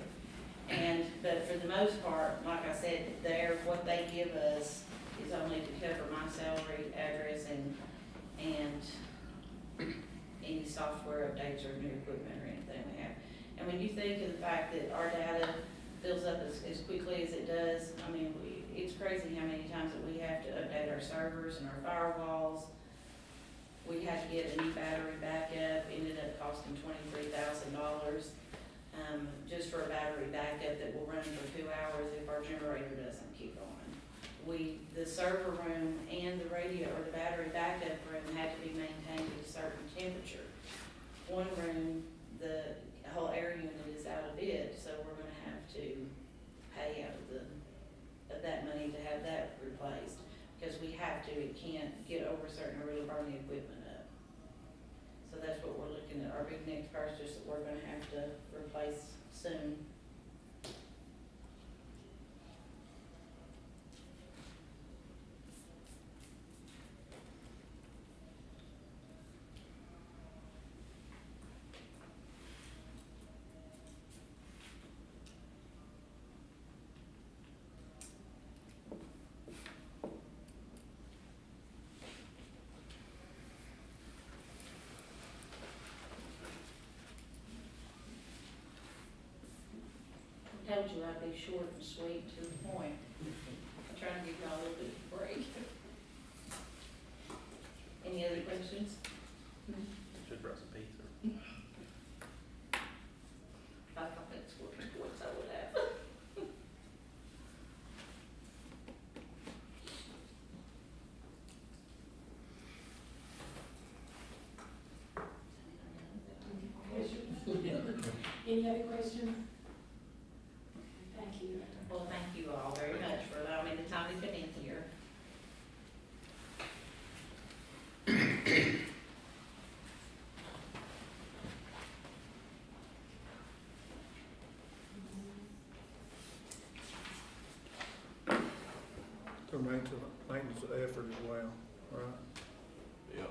But for the most part, like I said, what they give us is only to cover my salary, address, and any software updates or new equipment or anything we have. And when you think of the fact that our data fills up as quickly as it does, it's crazy how many times that we have to update our servers and our firewalls. We had to get a new battery backup, ended up costing $23,000 just for a battery backup that will run for 2 hours if our generator doesn't keep on. The server room and the radio or the battery backup room had to be maintained at a certain temperature. One room, the whole air unit is out of bid, so we're gonna have to pay out of that money to have that replaced. Because we have to, it can't get over a certain, or it'll burn the equipment up. So that's what we're looking at, our big next purchase that we're gonna have to replace soon. told you I'd be short and sweet to the point. I'm trying to give y'all a little bit of a break. Any other questions? Should brought some pizza. If I thought that's what I would have. Any other questions? Thank you. Well, thank you all very much for allowing me the time to come in here. The maintenance effort as well, right? Yeah.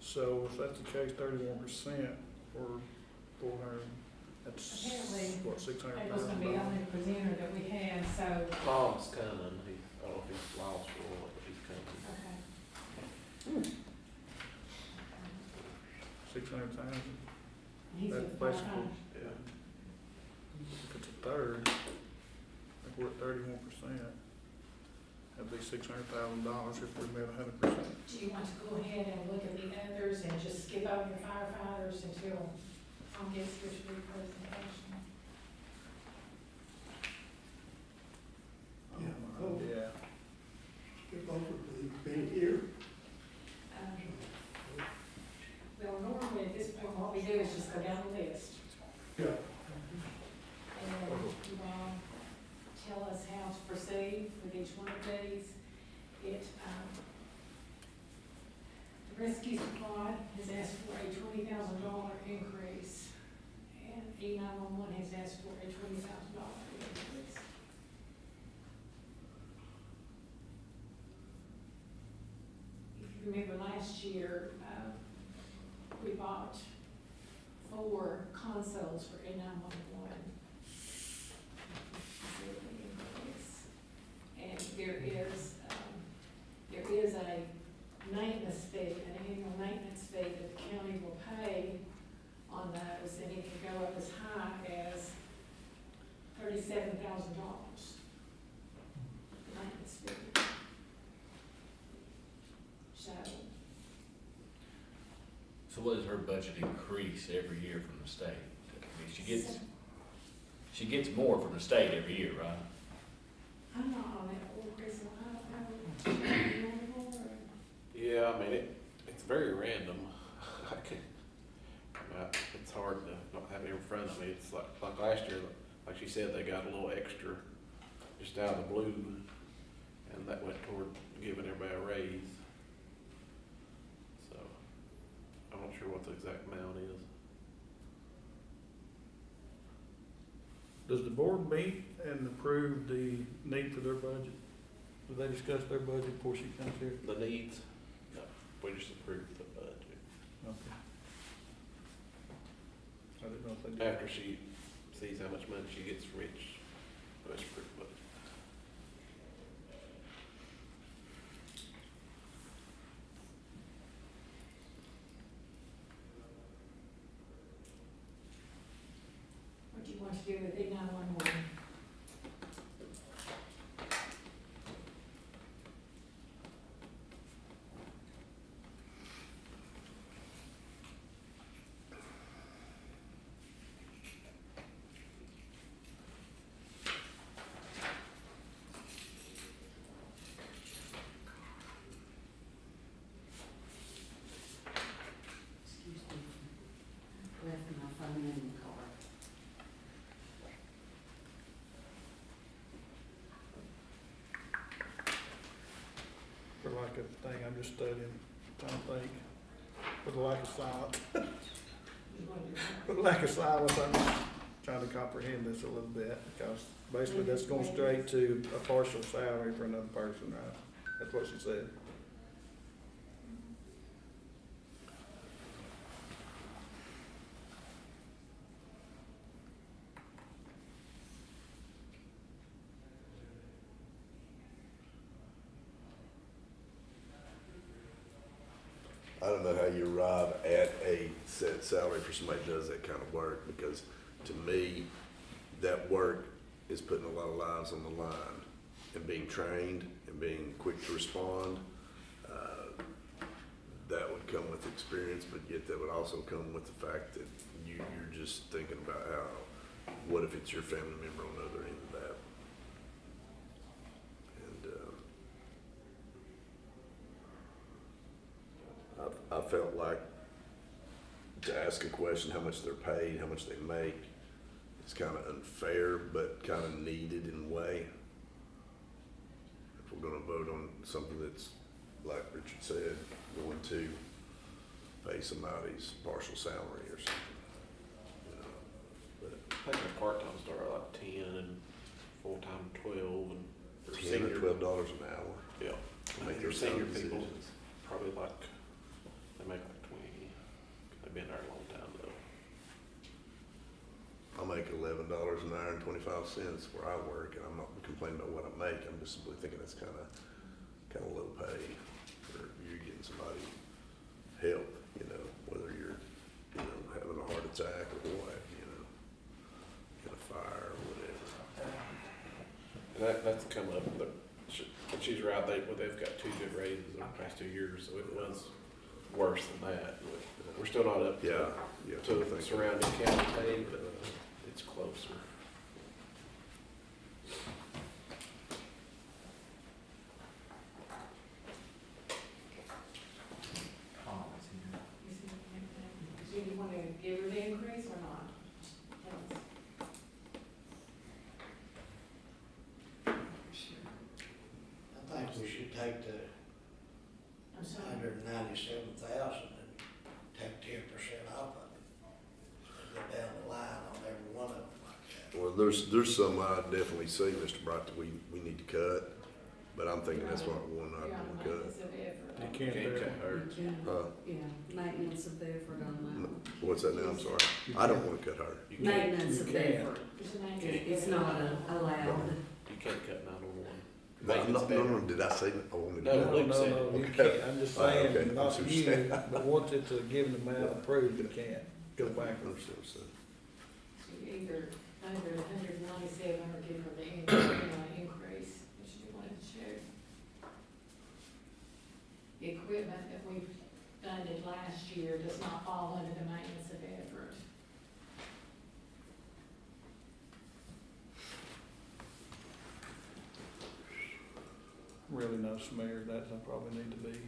So if that's the case, 31% or 400, that's, Apparently, what, 600,000? That was gonna be the only presenter that we had, so, Bob's coming, I don't know if he's lost or what, but he's coming. okay. 600,000. He's That's at basically, 500. Yeah. if it's a third, if we're at 31%, that'd be $600,000 if we met 100%. Do you want to go ahead and look at the others and just skip over your firefighters until Tom gets his presentation? Yeah. Skip over the being here. Well, normally at this point, what we do is just go down the list. Yeah. And then you all tell us how to proceed with each one of these. The rescue squad has asked for a $20,000 increase, and E911 has asked for a $20,000 increase. If you remember last year, we bought 4 consoles for E911. And there is a maintenance fee, an annual maintenance fee that the county will pay on those, and it can go up as high as $37,000. Maintenance fee. So what does her budget increase every year from the state? I mean, she gets more from the state every year, right? I'm not on that board, Chris, so I don't know. Do you know more, or? Yeah, I mean, it's very random. I can, it's hard to not have it in front of me. It's like last year, like she said, they got a little extra just out of the blue, and that went toward giving everybody a raise. So, I'm not sure what the exact amount is. Does the board meet and approve the need for their budget? Do they discuss their budget before she comes here? The needs, no, we just approved the budget. Okay. I didn't know if they did. After she sees how much money she gets from each, approved budget. What do you want to do with E911? Excuse me. Left my phone in the car. For lack of thing, I'm just studying, trying to think. For the lack of silence. For the lack of silence, I'm just trying to comprehend this a little bit, because basically that's going straight to a partial salary for another person, right? That's what she said. I don't know how you arrive at a set salary for somebody who does that kind of work, because to me, that work is putting a lot of lives on the line, and being trained and being quick to respond. That would come with experience, but yet that would also come with the fact that you're just thinking about how, what if it's your family member on the other end of that? And I felt like to ask a question, how much they're paid, how much they make, it's kind of unfair, but kind of needed in a way. If we're gonna vote on something that's, like Richard said, going to pay somebody's partial salary or something, you know, but I think the part-time start at like 10 and full-time 12 and for $10 senior. or $12 an hour. Yeah. To make Your their senior own people, decisions. probably like, they make like 20, they've been there a long time though. I make $11 an hour and 25 cents where I work, and I'm not complaining about what I make. I'm just simply thinking it's kind of low pay for you getting somebody help, you know, whether you're, you know, having a heart attack or what, you know, in a fire or whatever. And that's come up, but she's right, they've got 2 good raises over the past 2 years, so it was worse than that. We're still not up Yeah, to the surrounding county pay, but it's closer. Do you want to give her the increase or not? I think we should take the I'm sorry. 197,000 and take 10% off of it. And go down the line on every one of them like that. Well, there's some I definitely see, Mr. Bright, that we need to cut, but I'm thinking that's what one I'd want to cut. You can't Can't do cut it. her. You can, Huh? yeah, maintenance of effort on that one. What's that now? I'm sorry. I don't want to cut her. You can't, Maintenance You of can't. effort, it's not allowed. you can't cut 911. No, did I say, I wanted to? No, No, Luke no, said no, it. you Okay. can't, I'm just Oh, okay. saying, I'm not so you, sad. but once it's a given amount approved, you can't go backwards. Understood. Either under 197 or give her the increase, which you wanted to share. The equipment that we funded last year does not fall under the maintenance of effort. Really no smear, that's I probably need to be.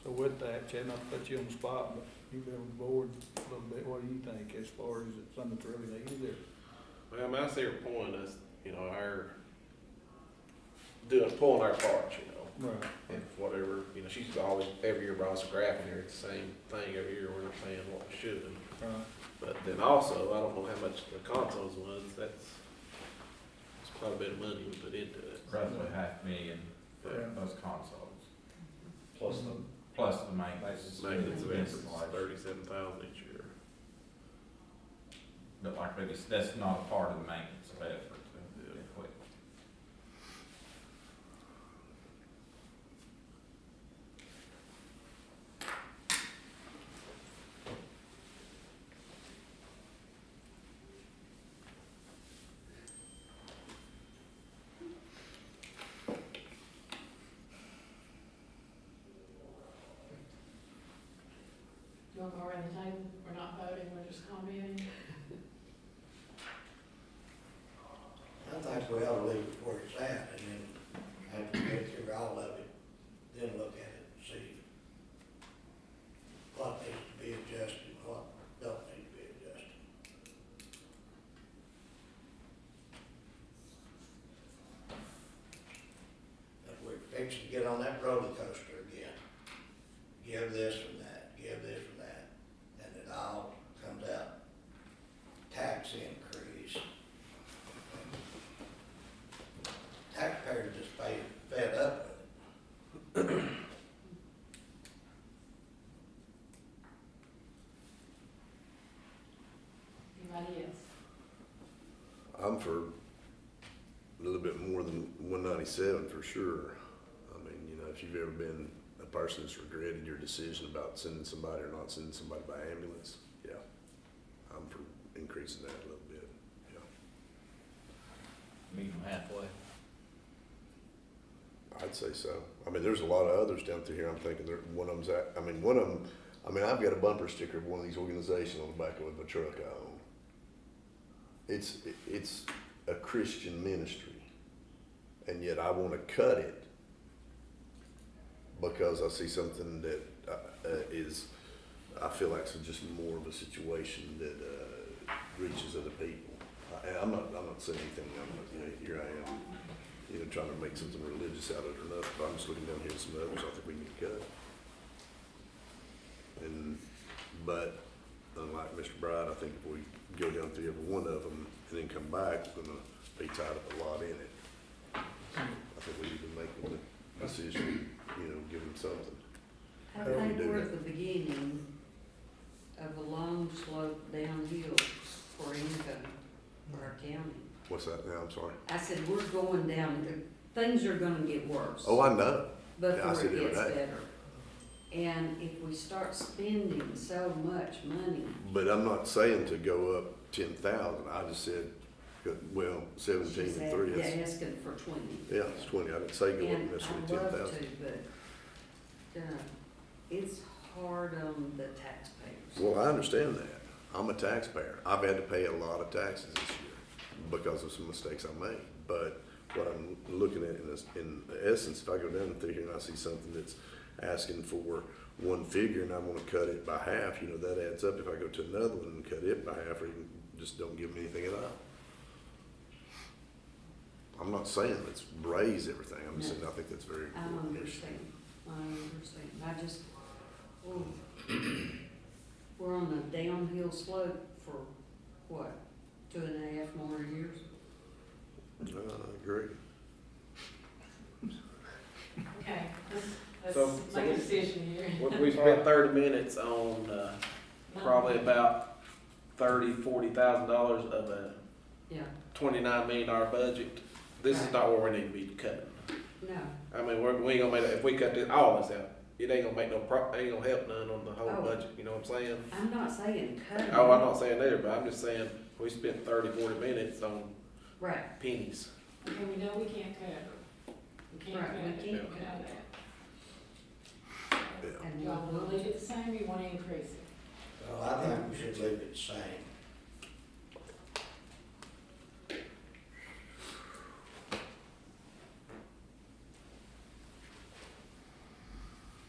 So with that, Chad, not to put you on the spot, but you've been on the board a little bit, what do you think as far as it's something that's really needed or? Well, I mean, I see her point as, you know, pulling our parts, you know. Right. And whatever, you know, she's always, every year brought us a graph in here, it's the same thing every year, we're not paying what we should. Right. But then also, I don't know how much the consoles was, that's quite a bit of money we put into it. Roughly $500,000 for Yeah. those consoles, Plus plus the maintenance. Maintenance of efforts, installation. 37,000 each year. But like Ruby said, that's not a part of the maintenance of effort. Yeah. Equipment. You want to go around the table? We're not voting, we're just commenting. I think we ought to leave it where it's at and then have to go through all of it, then look at it and see what needs to be adjusted and what don't need to be adjusted. But we're fixing to get on that roller coaster again. Give this from that, give this from that, and it all comes out tax increase. Taxpayers just fed up with it. Anybody else? I'm for a little bit more than 197 for sure. I mean, you know, if you've ever been a person that's regretted your decision about sending somebody or not sending somebody by ambulance, yeah, I'm for increasing that a little bit. meet them halfway. I'd say so. I mean, there's a lot of others down through here, I'm thinking there, one of them's, one of them, I've got a bumper sticker of one of these organizations on the back of a truck I own. It's a Christian ministry, and yet I wanna cut it because I see something that, I feel like it's just more of a situation that, reaches other people. And I'm not saying anything, here I am, trying to make something religious out of it or nothing, but I'm just looking down here at some others I think we need to cut. But unlike Mr. Bright, I think if we go down through every one of them and then come back, we're gonna be tied up a lot in it. I think we need to make a decision, give them something. I How do we think do we're that? at the beginning of a long slope downhill for income for our county. What's that now, I'm sorry? I said, we're going down, things are gonna get worse. Oh, I know. Yeah, I Before see it it every gets day. better. And if we start spending so much money, But I'm not saying to go up 10,000, I just said, 17 she's and 3, asking that's, for 20. yeah, it's 20, I didn't say go up And necessarily I'd love 10,000. to, but, it's hard on the taxpayers. Well, I understand that. I'm a taxpayer. I've had to pay a lot of taxes this year because of some mistakes I made. But what I'm looking at in essence, if I go down through here and I see something that's asking for one figure and I want to cut it by half, that adds up. If I go to another one and cut it by half, or even just don't give them anything at all. I'm not saying let's raise everything. I'm just saying I think that's very I important. understand, we're on a downhill slope for, what, 2.5 more years? I agree. Okay, So- let's make a decision here. We spent 30 minutes on, probably about $40,000 of a Yeah, $29 million budget. This is Right. not where we need to be cutting. no, I mean, we ain't gonna make, if we cut this, all this out, it ain't gonna make ain't gonna help none on the whole Oh. budget, you know what I'm saying? I'm not saying cut it. Oh, I'm not saying that, but I'm just saying, we spent 30-40 minutes on Right, pennies. Okay, we know we can't cut it. We can't Right, cut we it. can't We know cut that. Yeah. and Y'all we'll wanna leave it the same, or you wanna increase it? Well, I think we should leave it the same.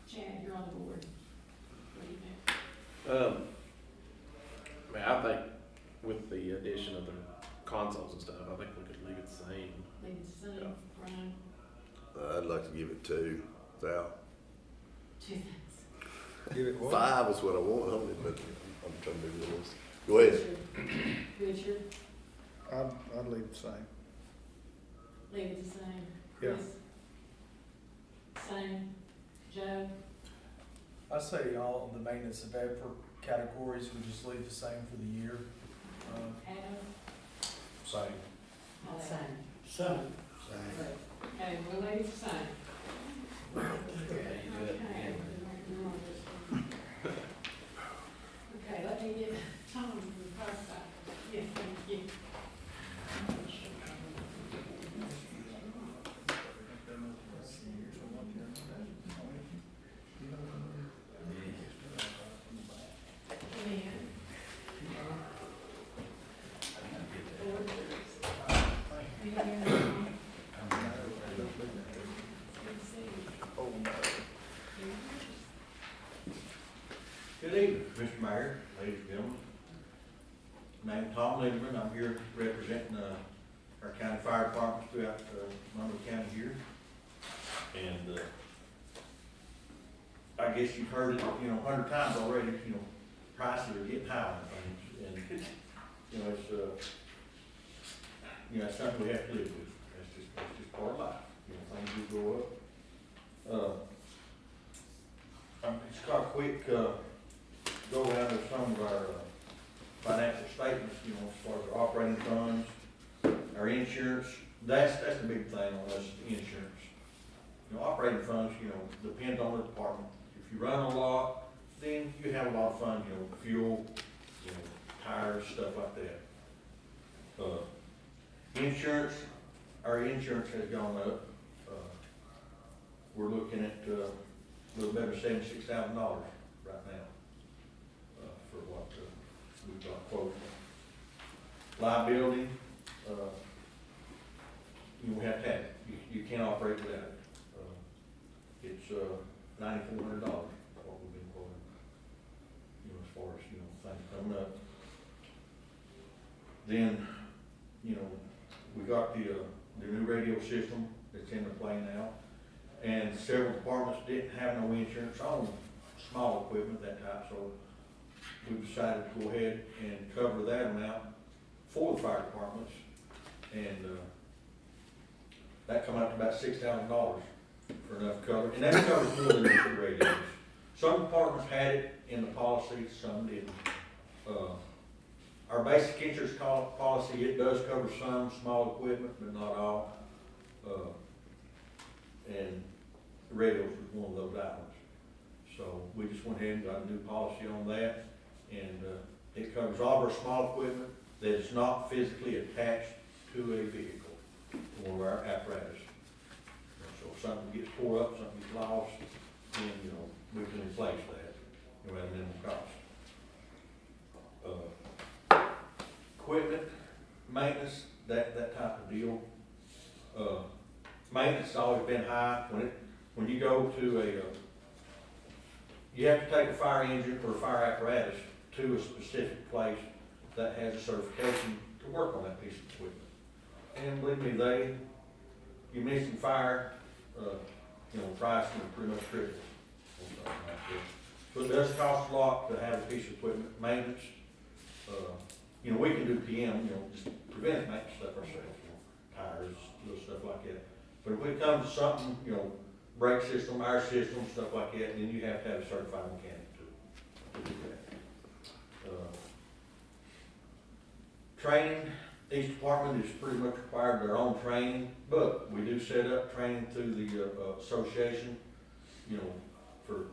Chad, you're on the board. What do you think? I think with the addition of the consoles and stuff, I think we could leave it the same. Leave it the same, Brian? I'd like to give it 2,000. Two things. Give it what? 5 is what I want on it, but I'm trying to be realistic. Go ahead. Richard, I'd leave it the same. leave it the same. Yeah. Chris? Same. Joe? I say all of the maintenance of effort categories would just leave the same for the year. Adam? Same. same. Same. Okay, we'll leave it the same. Okay, let me get Tom from the fire department. Yes, thank you. Good evening, Mr. Mayor, ladies and gentlemen. My name's Tom Lieberman. I'm here representing our county fire departments throughout Monroe County here. And I guess you've heard it, 100 times already, prices are getting high on things. And, it's something we have to live with. That's just part of life. Things do go up. I'm just got a quick go around of some of our financial statements, as far as our operating funds, our insurance. That's the big thing on us, the insurance. Operating funds, depend on the department. If you run a lot, then you have a lot of fun, fuel, tires, stuff like that. Insurance, our insurance has gone up. We're looking at, a little better $76,000 right now, for what, we've got quoted. Liability, you have to have it. You can't operate without it. It's, $9,400, what we've been quoted. As far as, things coming up. Then, we got the new radio system that's in the play now. And several departments didn't have no insurance on small equipment, that type, so we decided to go ahead and cover that amount for the fire departments. And, that come out to about $6,000 for enough cover, and that covers more than just the radios. Some departments had it in the policy, some didn't. Our basic insurance policy, it does cover some small equipment, but not all. And the radios was one of those items. So we just went ahead and got a new policy on that, and it covers all of our small equipment that is not physically attached to a vehicle or our apparatus. So if something gets tore up, something gets lost, then, we can replace that, at a minimum cost. Equipment, maintenance, that type of deal. Maintenance has always been high. When you go to you have to take a fire engine or a fire apparatus to a specific place that has a certification to work on that piece of equipment. And believe me, you mention fire, price is pretty much critical on something like this. So it does cost a lot to have a piece of equipment, maintenance. We can do PM, just preventive maintenance stuff ourselves, tires, little stuff like that. But if it comes to something, brake system, air system, stuff like that, then you have to have a certified mechanic to do that. Training, each department is pretty much required their own training, but we do set up training through the association, for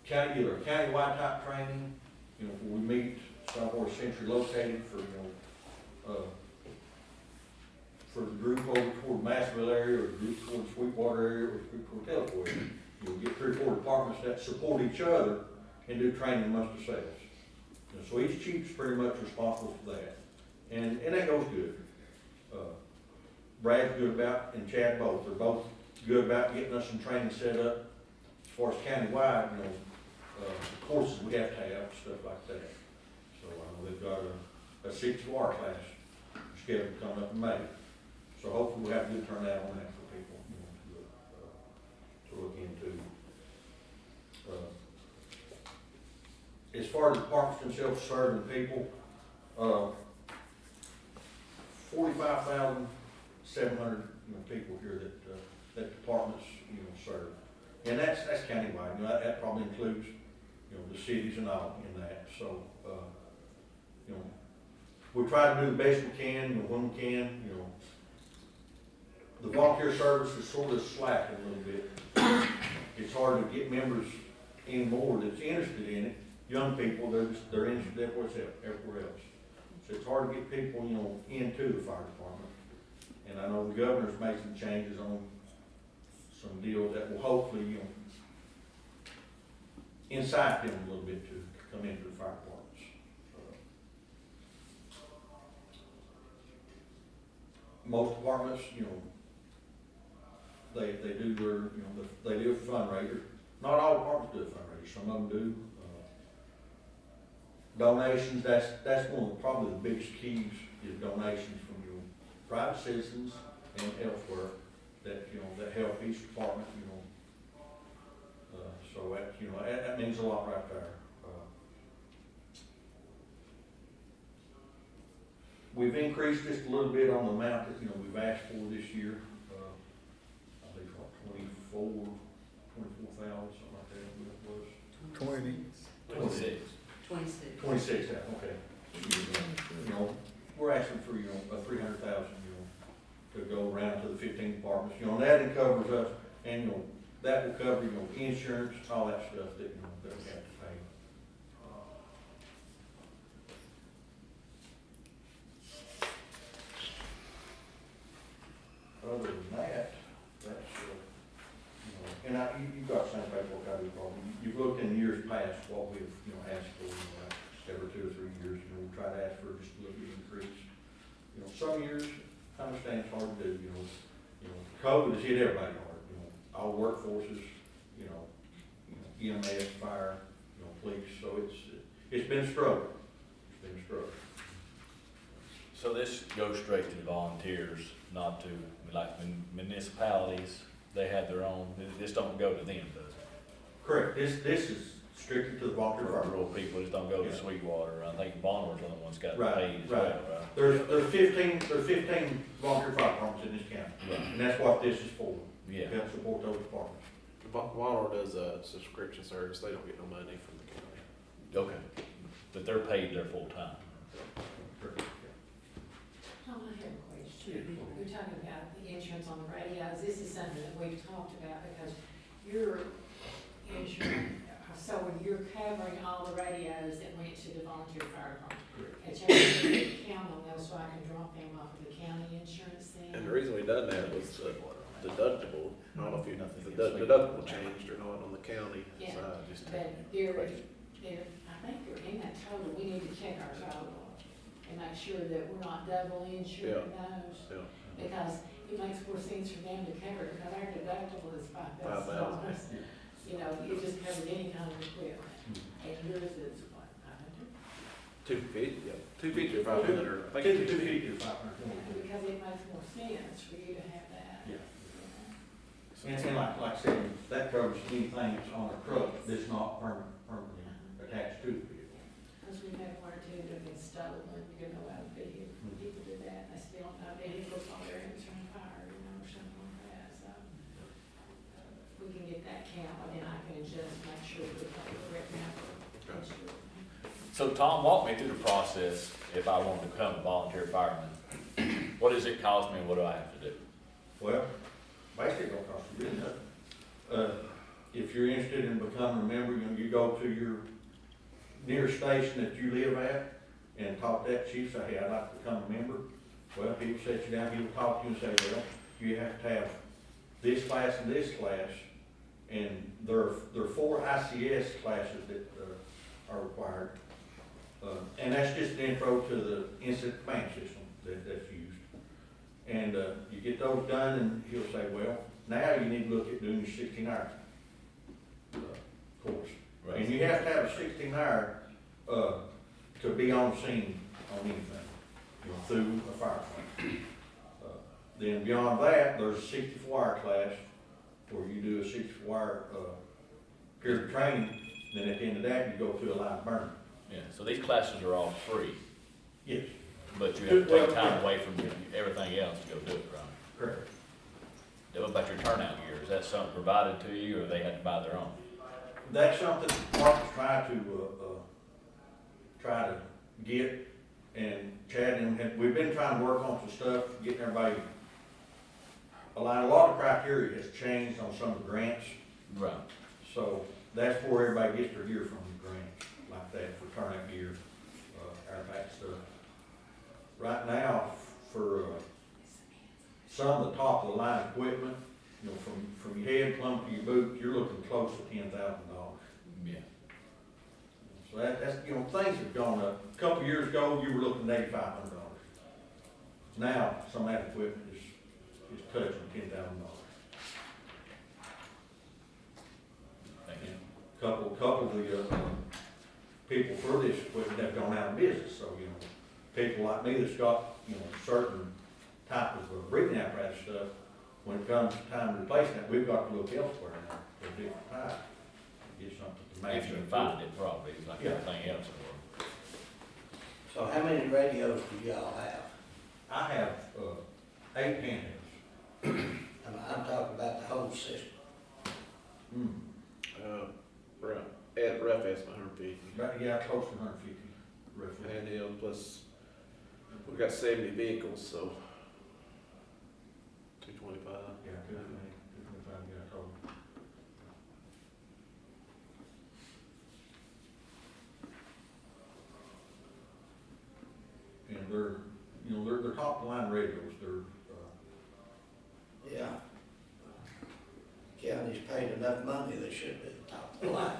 either countywide type training, where we meet somewhere centrally located for the group over toward Massville area, or the group toward Sweetwater area, or the group toward Telford area. You'll get 3 or 4 departments that support each other and do training amongst themselves. So each chief's pretty much responsible for that. And that goes good. Brad's good about, and Chad both, they're both good about getting us some training set up. As far as countywide, courses we have to have, stuff like that. So they've got a 6-hour class scheduled coming up in May. So hopefully we'll have a good turnout on that for people, to look into. As far as the departments themselves serving people, 45,700 people here that departments serve, and that's countywide. That probably includes the cities and all in that. So we try to do the best we can when we can. The volunteer service is sort of slacking a little bit. It's hard to get members anymore that's interested in it. Young people, they're interested everywhere else. So it's hard to get people, into the fire department. And I know the governor's made some changes on some deals that will hopefully, incite them a little bit to come into the fire departments. Most departments, they do their, they do a fundraiser. Not all departments do a fundraiser, some of them do. Donations, that's one of probably the biggest keys, is donations from your private citizens and elsewhere that, that help each department, so that means a lot right there. We've increased just a little bit on the amount that, we've asked for this year. I believe what, 24,000, something like that, it was. 26. 26. 26,000, okay. We're asking for, a 300,000, to go around to the 15 departments, and that covers us, and, that will cover, insurance, all that stuff that, that we have to pay. and you've got some paperwork I do, probably, you've looked in years past what we've, asked for, like, every 2 or 3 years, we try to ask for just a little bit increase. Some years, I understand it's hard to do, COVID has hit everybody hard, all workforces, EMS, fire, police, so it's been a struggle. It's been a struggle. So this goes straight to the volunteers, not to, like municipalities, they have their own, this don't go to them, does it? Correct, this is strictly to the volunteer fire. Rural people, just don't go to Yeah. Sweetwater, I think Bonner's the only one's got Right, paid as well, right. right? There's 15 volunteer fire departments in this county, Right. and that's what this is for. Yeah. To help support those departments. Walmart does a subscription service, they don't get no money from the county. Okay, but they're paid their full time. Correct. Tom, I have a question. We're talking about the insurance on the radios. This is something that we've talked about because your insurance, so when you're covering all the radios that went to the volunteer fire department, it's everything count on those so I can drop them off of the county insurance then? And the reason we done that was the deductible, I don't know if Nothing the against deductible Sweetwater. changed or not on the county Yeah. side. Just But I think you're in that total, we need to check our total and make sure that we're not double insuring those. Yeah. Because it makes more sense for them to cover it, because our deductible is $5,000. It just covers any kind of equipment, and yours is what, 500? 250, yeah, 250 or 500, I think. 250 or 500. Because it makes more sense for you to have that. Yeah. And like I said, that covers anything that's on a truck that's not permanently attached to the vehicle. Because we've had one or two that have been stolen, out of vehicles, people do that, they steal our vehicles while they're entering fire, or something like that, so. We can get that count, and then I can just make sure we have the correct number. So Tom, walk me through the process if I want to become a volunteer fireman. What does it cost me and what do I have to do? Well, basically, it don't cost you really nothing. If you're interested in becoming a member, you go to your nearest station that you live at and talk to that chief, say, hey, I'd like to become a member. Well, he'll set you down, he'll talk to you and say, well, you have to have this class and this class. And there are 4 ICS classes that are required. And that's just an intro to the incident command system that's used. And you get those done and he'll say, well, now you need to look at doing your 16-hour course. Right. And you have to have a 16-hour to be on the scene on anything, through a fire plant. Then beyond that, there's a 64-hour class where you do a 64-hour period of training. Then at the end of that, you go to a live burn. Yeah, so these classes are all free, Yes, but you have to take time away from everything else to go do it, right? correct. Then what about your turnout gear? Is that something provided to you or they had to buy their own? That's something Mark was try to get, and Chad and we've been trying to work on some stuff, getting everybody aligned. A lot of criteria has changed on some of the grants, Right. so that's where everybody gets their gear from, the grants, like that, for turnout gear, our back stuff. Right now, for some of the top of the line equipment, from your head plumb to your boot, you're looking close to $10,000. Yeah. So that's, things have gone up. A couple of years ago, you were looking at $8,500. Now, some of that equipment is touching $10,000. Thank you. Couple of the people for this equipment have gone out of business, so, people like me that's got, certain type of breathing apparatus stuff, when it comes time to replace that, we've got to look elsewhere now for a different type. Get something to match. If you can find it probably, like Yeah. everything else in the world. So how many radios do y'all have? I have, 8 handhelds. I'm talking about the whole system. Rough estimate, 150. Yeah, close to 150, roughly. Handheld plus, we've got 70 vehicles, so 225. Yeah, 225, yeah, total. And they're top of the line radios. They're, Yeah. County's paid enough enough money, they should be at the top of the line.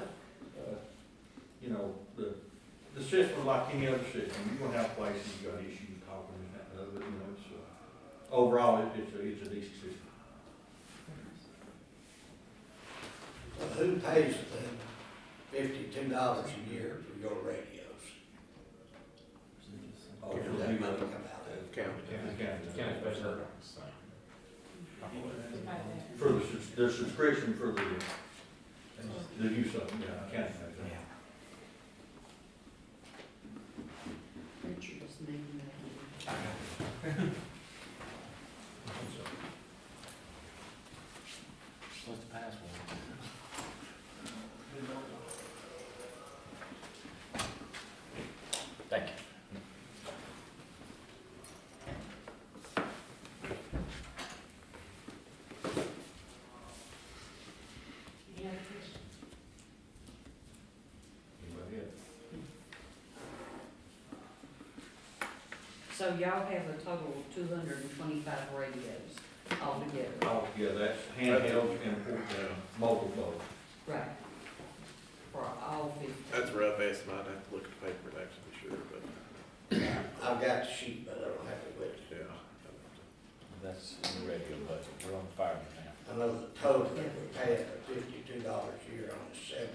You know, the system, like any other system, you're gonna have places you got issues talking and that, and other, you know, so, overall, it's a decent system. So who pays the $52 a year for your radios? Or does that money come out of? County special. For the subscription for the use of, county. Richard is making that. What's the password? Thank you. Any other questions? Anybody else? So y'all have a total of 225 radios altogether, Oh, yeah, that's handheld and mobile both. right? For all 50. That's a rough estimate, I'd have to look at the paper to actually be sure, but, I've got the sheet, but I don't have it with me. yeah. That's in the radio budget, we're on the fireman now. I know the total that we're paying at $52 a year on is 700,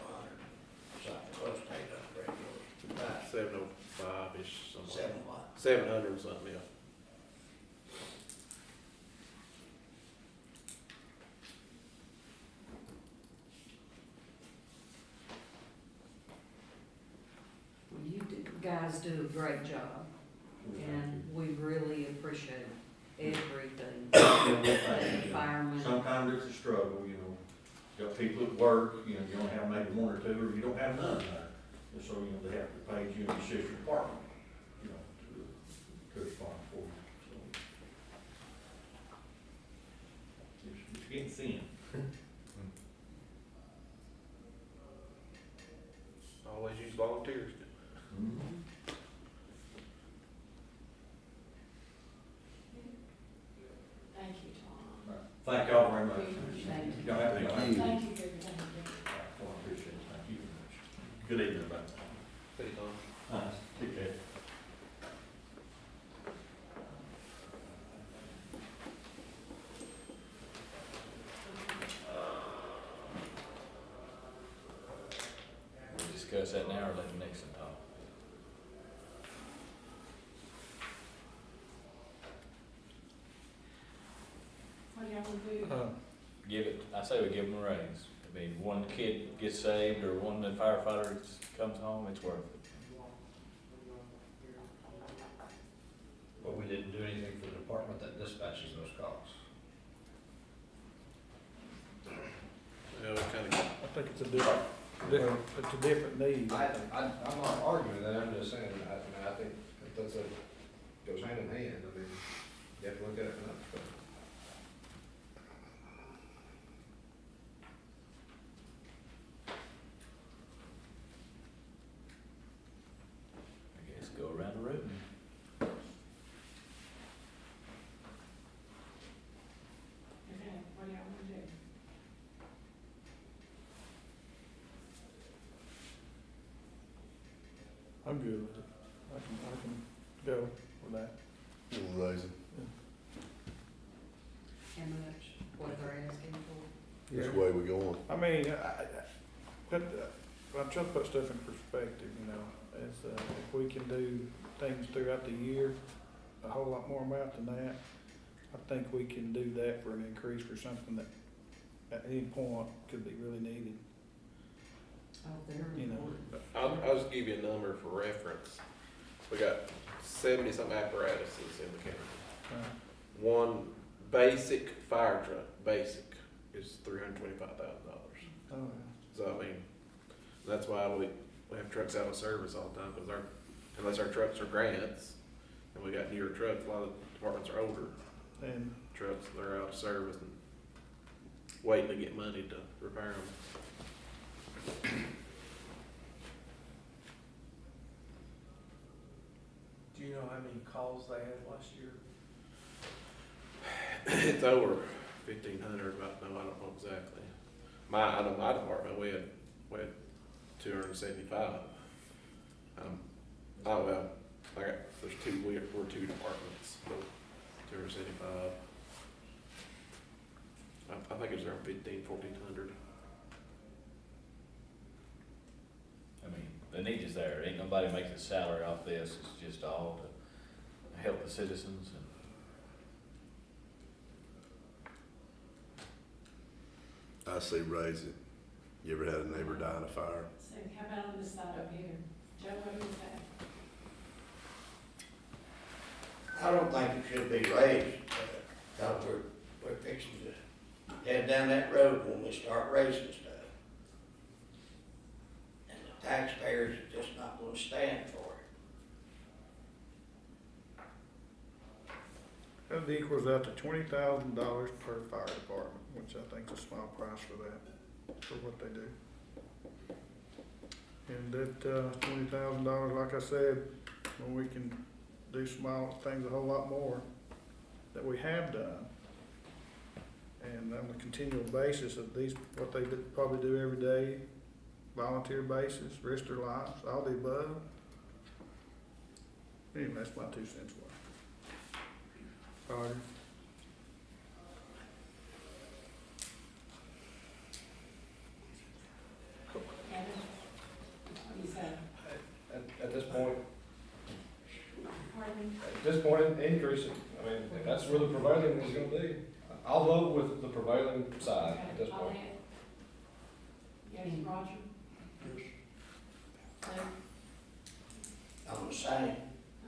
something close to 800 radios. Right, 705-ish, something. 7 what? 700 something, yeah. Well, you guys do a great job, and we really appreciate everything. The firemen, Sometimes it's a struggle, you know, you got people at work, you know, you only have maybe one or two, or you don't have none there. And so, you know, they have to pay you and your sister department, you know, to respond for you, so. It's getting thin. Always use volunteers. Thank you, Tom. Thank y'all very much. Thank you. Y'all have a good night. Thank you for everything you do. Well, I appreciate it, thank you very much. Good evening, everybody. City Hall. Take care. We'll discuss that now or let Nixon talk. What do y'all want to do? Give it, I say we give them a raise. I mean, one kid gets saved or one of the firefighters comes home, it's worth it. But we didn't do anything for the department that dispatches those calls. Yeah, we kinda got, I think it's a different need. I'm not arguing that, I'm just saying, I think that's goes hand in hand, I mean, you have to look at it from that perspective. I guess go around the room. Okay, what do y'all want to do? I'm good with it. I can go with that. Raising. how much, what they're asking for? Which way we going? I mean, I'm trying to put stuff in perspective, you know, if we can do things throughout the year, a whole lot more amount than that, I think we can do that for an increase for something that at any point could be really needed, Oh, they're you know. important. I'll just give you a number for reference. We got 70-some apparatuses in the county. One basic fire truck, basic, is $325,000. Oh, So, I mean, that's why we have trucks out of service all the time, because unless our trucks are grants, and we got newer trucks, a lot of the departments are older and trucks, they're out of service and waiting to get money to repair them. Do you know how many calls they had last year? It's over 1,500, but no, I don't know exactly. I know my department, we had 275. Oh, well, there's two, we're two departments, so 275. I think it's around 1,400. I mean, the need is there, ain't nobody making a salary off this, it's just all to help the citizens and. I say raise it. You ever had a neighbor die in a fire? So how about on this side over here? Joe, what do you say? I don't think it should be raised, cause we're fixing to head down that road when we start raising stuff. And the taxpayers are just not gonna stand for it. That equals out to $20,000 per fire department, which I think is a small price for that, for what they do. And that, $20,000, like I said, when we can do small things a whole lot more that we have done. And on a continual basis of these, what they probably do every day, volunteer basis, risk their lives, all the above. Anyway, that's my 2 cents worth. Sorry. Kevin, what do you say? At this point, Pardon? at this point, increase it. I mean, if that's where the prevailing is gonna be, I'll vote with the prevailing side at this point. Yes, Roger? Yes. I'm the same.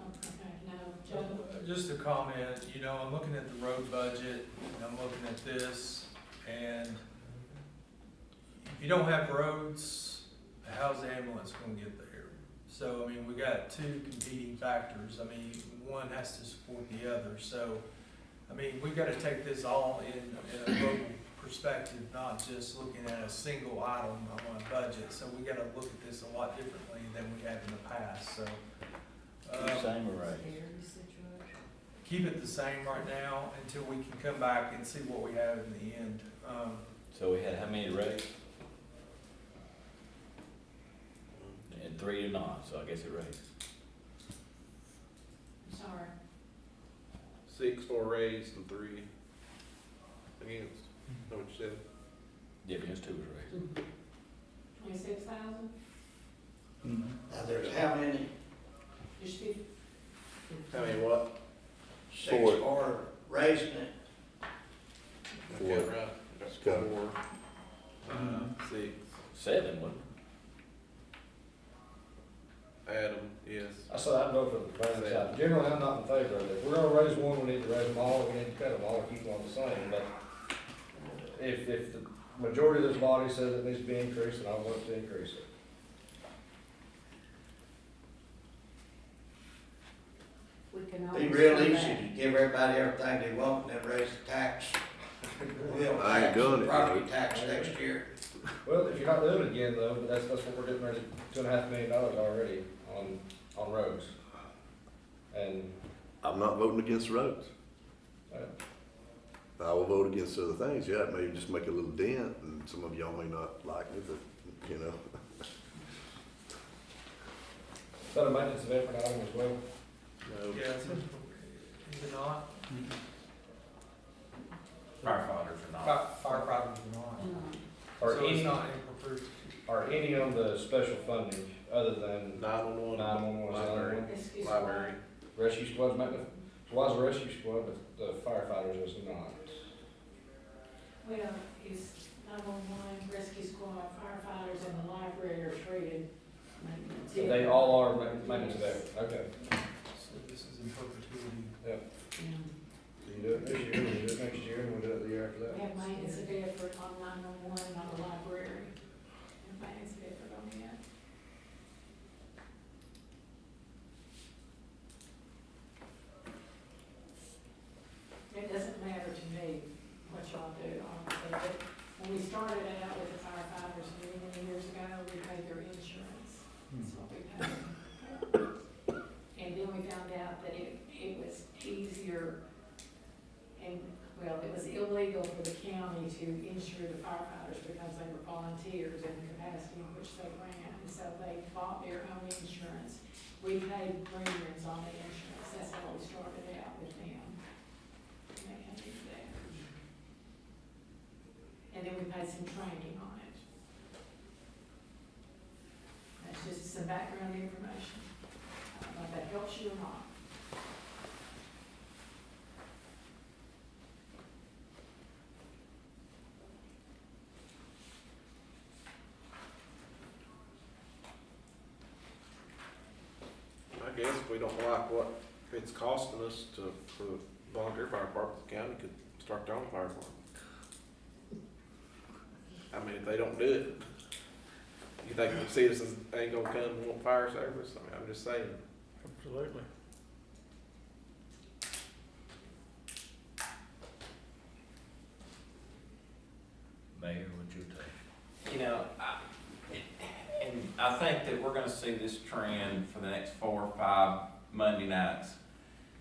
Oh, okay, no, Joe? Just a comment, you know, I'm looking at the road budget, and I'm looking at this, and if you don't have roads, how's the ambulance gonna get there? So, I mean, we got two competing factors, I mean, one has to support the other, so, I mean, we gotta take this all in a global perspective, not just looking at a single item on a budget, so we gotta look at this a lot differently than we have in the past, so. Same or raise? Keep it the same right now until we can come back and see what we have in the end. So we had how many raised? And 3 are not, so I guess it raised. I'm sorry. 6 for raised and 3 against. Is that what you said? Yeah, against 2 was raised. 26,000? Now, there's how many? Just 50. How many what? 6 Four. for raising it. Okay, right. That's Got 4, 6. 7, wasn't Adam, yes. I said I'd vote for the prevailing side. Generally, I'm not in favor of it. If we're gonna raise one, we need to raise them all, we need to cut them all, keep them on the same, but if the majority of this body says it needs to be increased, then I'll vote to increase it. We can Be always real come easy back. to give everybody everything they want and then raise the tax. We'll I ain't doing it, property dude. tax next year. Well, if you're not doing it again though, but that's what we're getting ready, $2.5 million already on roads. And, I'm not voting against roads. I will vote against other things, yeah, it may just make a little dent, and some of y'all may not like me, but, you know. is that a maintenance of effort item as well? No. Yeah, is it not? Firefighters are not. Firefighters are not. Or So it's any, not approved. or any on the special funding other than 911. 911, Library. Rescue Library. rescue squad's maintenance? So why is the rescue squad, but the firefighters is not? Well, it's 911, rescue squad, firefighters, and the library are treated. So they all are maintenance of effort, okay. So this is in perpetuity. Yep. Yeah. So you do it this year, you do it next year, and we'll do it the year after that. We have maintenance of effort on 911, on the library. We have maintenance of effort on that. It doesn't matter to me what y'all do, honestly, but when we started out with the firefighters many, many years ago, we paid their insurance. That's what we paid. And then we found out that it was easier and, well, it was illegal for the county to insure the firefighters because they were volunteers in the capacity in which they ran, and so they bought their own insurance. We paid premiums on the insurance, that's how we started out with them. And they came in there. And then we paid some training on it. That's just some background information. I don't know if that helps you or not. I guess if we don't like what it's costing us to, for the volunteer fire department, the county could start their own fire department. I mean, if they don't do it, you think the citizens ain't gonna come and want fire service? I mean, I'm just saying. Absolutely. Mayor, what's your take? You know, and I think that we're gonna see this trend for the next 4 or 5 Monday nights.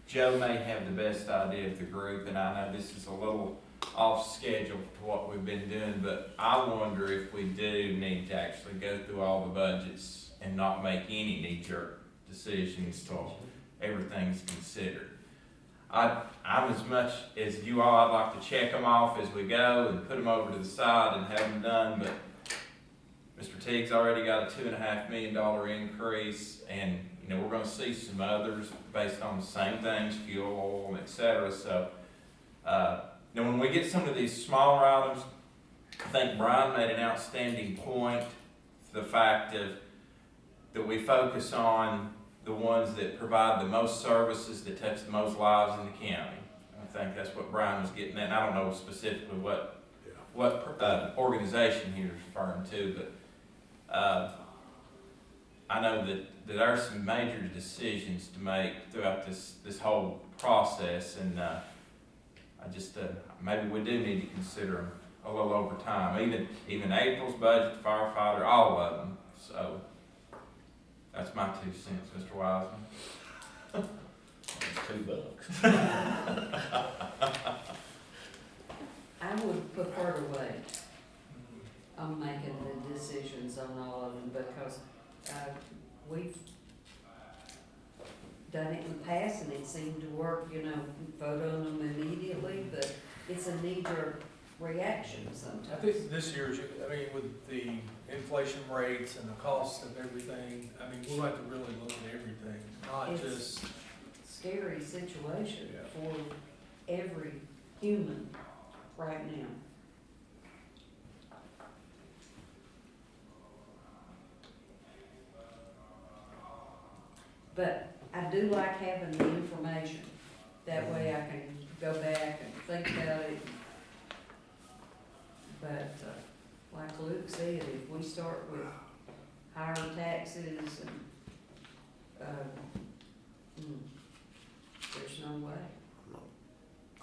Joe may have the best idea of the group, and I know this is a little off schedule to what we've been doing, but I wonder if we do need to actually go through all the budgets and not make any knee-jerk decisions till everything's considered. I'm as much as you all, I'd like to check them off as we go and put them over to the side and have them done, but Mr. Teague's already got a $2.5 million increase, and you know, we're gonna see some others based on the same things, fuel, oil, et cetera. So, now when we get some of these smaller items, I think Brian made an outstanding point to the fact that we focus on the ones that provide the most services, that touch the most lives in the county. I think that's what Brian was getting at, and I don't know specifically what organization he was referring to, but I know that there are some major decisions to make throughout this whole process, and I just maybe we do need to consider them a little over time. Even April's budget, firefighter, all of them. So that's my 2 cents, Mr. Wiseman. It's $2. I would prefer to wait on making the decisions on all of them, because we've done it in the past and it seemed to work, you know, vote on them immediately, but it's a knee-jerk reaction sometimes. I think this year's, I mean, with the inflation rates and the cost of everything, I mean, we'll have to really look at everything, not It's just. Scary situation Yeah. for every human right now. But I do like having the information. That way I can go back and think about it. But, like Luke said, if we start with higher taxes and, there's no way.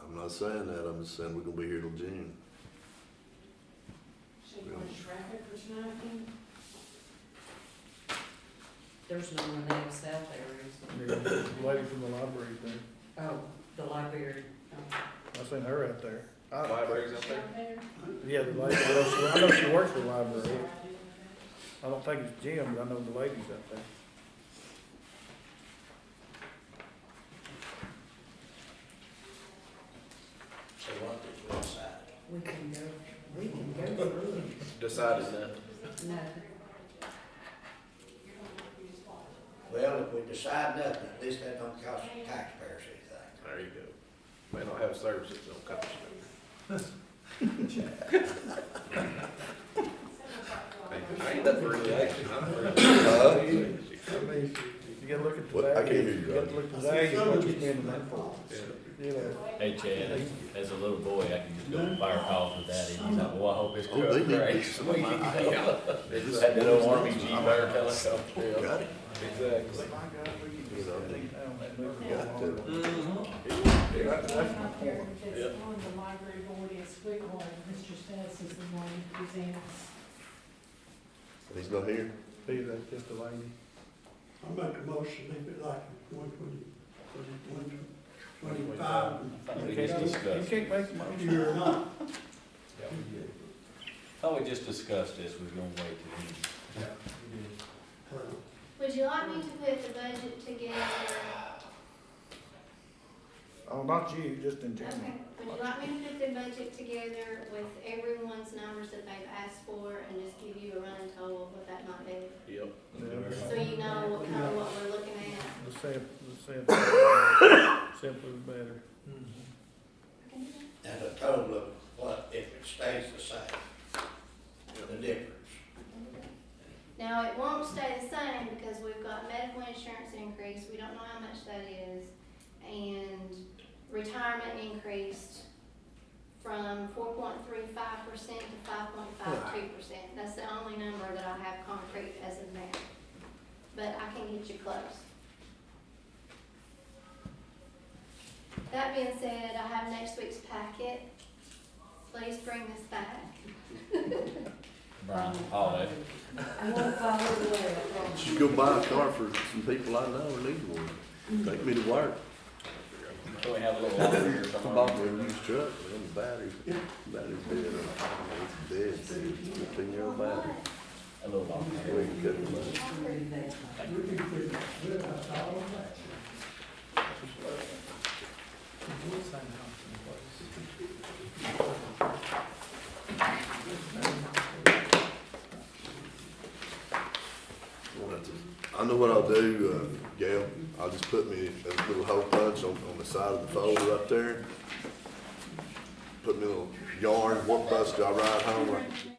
I'm not saying that, I'm just saying we're gonna be here till June. So you want to track it for tonight then? There's no one else out there, is there? The lady from the library thing, Oh, the library. Oh. I seen her out there. Libraries out there? Out there? Yeah, the lady, well, I know she works for the library. I don't think it's Jim, but I know the lady's out there. So what did we decide? We can go through it. Decided nothing. No, Well, if we decide nothing, at least that don't cost the taxpayers anything. There you go. May not have services, don't cost you. I ain't up for reelection, I'm for I mean, you gotta look at the What? I value, can't hear you, you gotta look at the value of what you're spending that for, you know. Hey Chad, as a little boy, I could just go to fire calls with daddy. He's like, well, I hope it's Oh, they cooked need to right. get some of mine. It's that little RPG fire helicopter. Got it. Exactly. You know, they got to. That's my Out point. there that's on the library board is Sweetwater, Mr. Stas is the one who presents. He's not here. Be that just a lady. I make a motion, leave it like 125. We You just can't discussed. make the motion. You're not. Thought we just discussed this, we was gonna wait till then. Would you like me to put the budget together? Oh, not you, just in general. Okay, would you like me to put the budget together with everyone's numbers that they've asked for and just give you a running total of what that might be? Yep. So you know what kind of what we're looking at? The simpler the better. And a total of what, if it stays the same, the difference. Now, it won't stay the same because we've got medical insurance increase, we don't know how much that is, and retirement increased from 4.35% to 5.52%. That's the only number that I have concrete as of now, but I can get you close. That being said, I have next week's packet. Please bring this back. Brian, holiday. I won't follow the way, I promise. Should go buy a car for some people I know who need one. Take me to work. So we have a little longer here I somewhere. bought me a used truck, man, the battery's dead. It's dead, it's a 15-year-old battery. A little longer. We can cut it loose. I know what I'll do, Gail, I'll just put me a little hole punch on the side of the folder up there. Put me a little yarn, what bus do I ride home?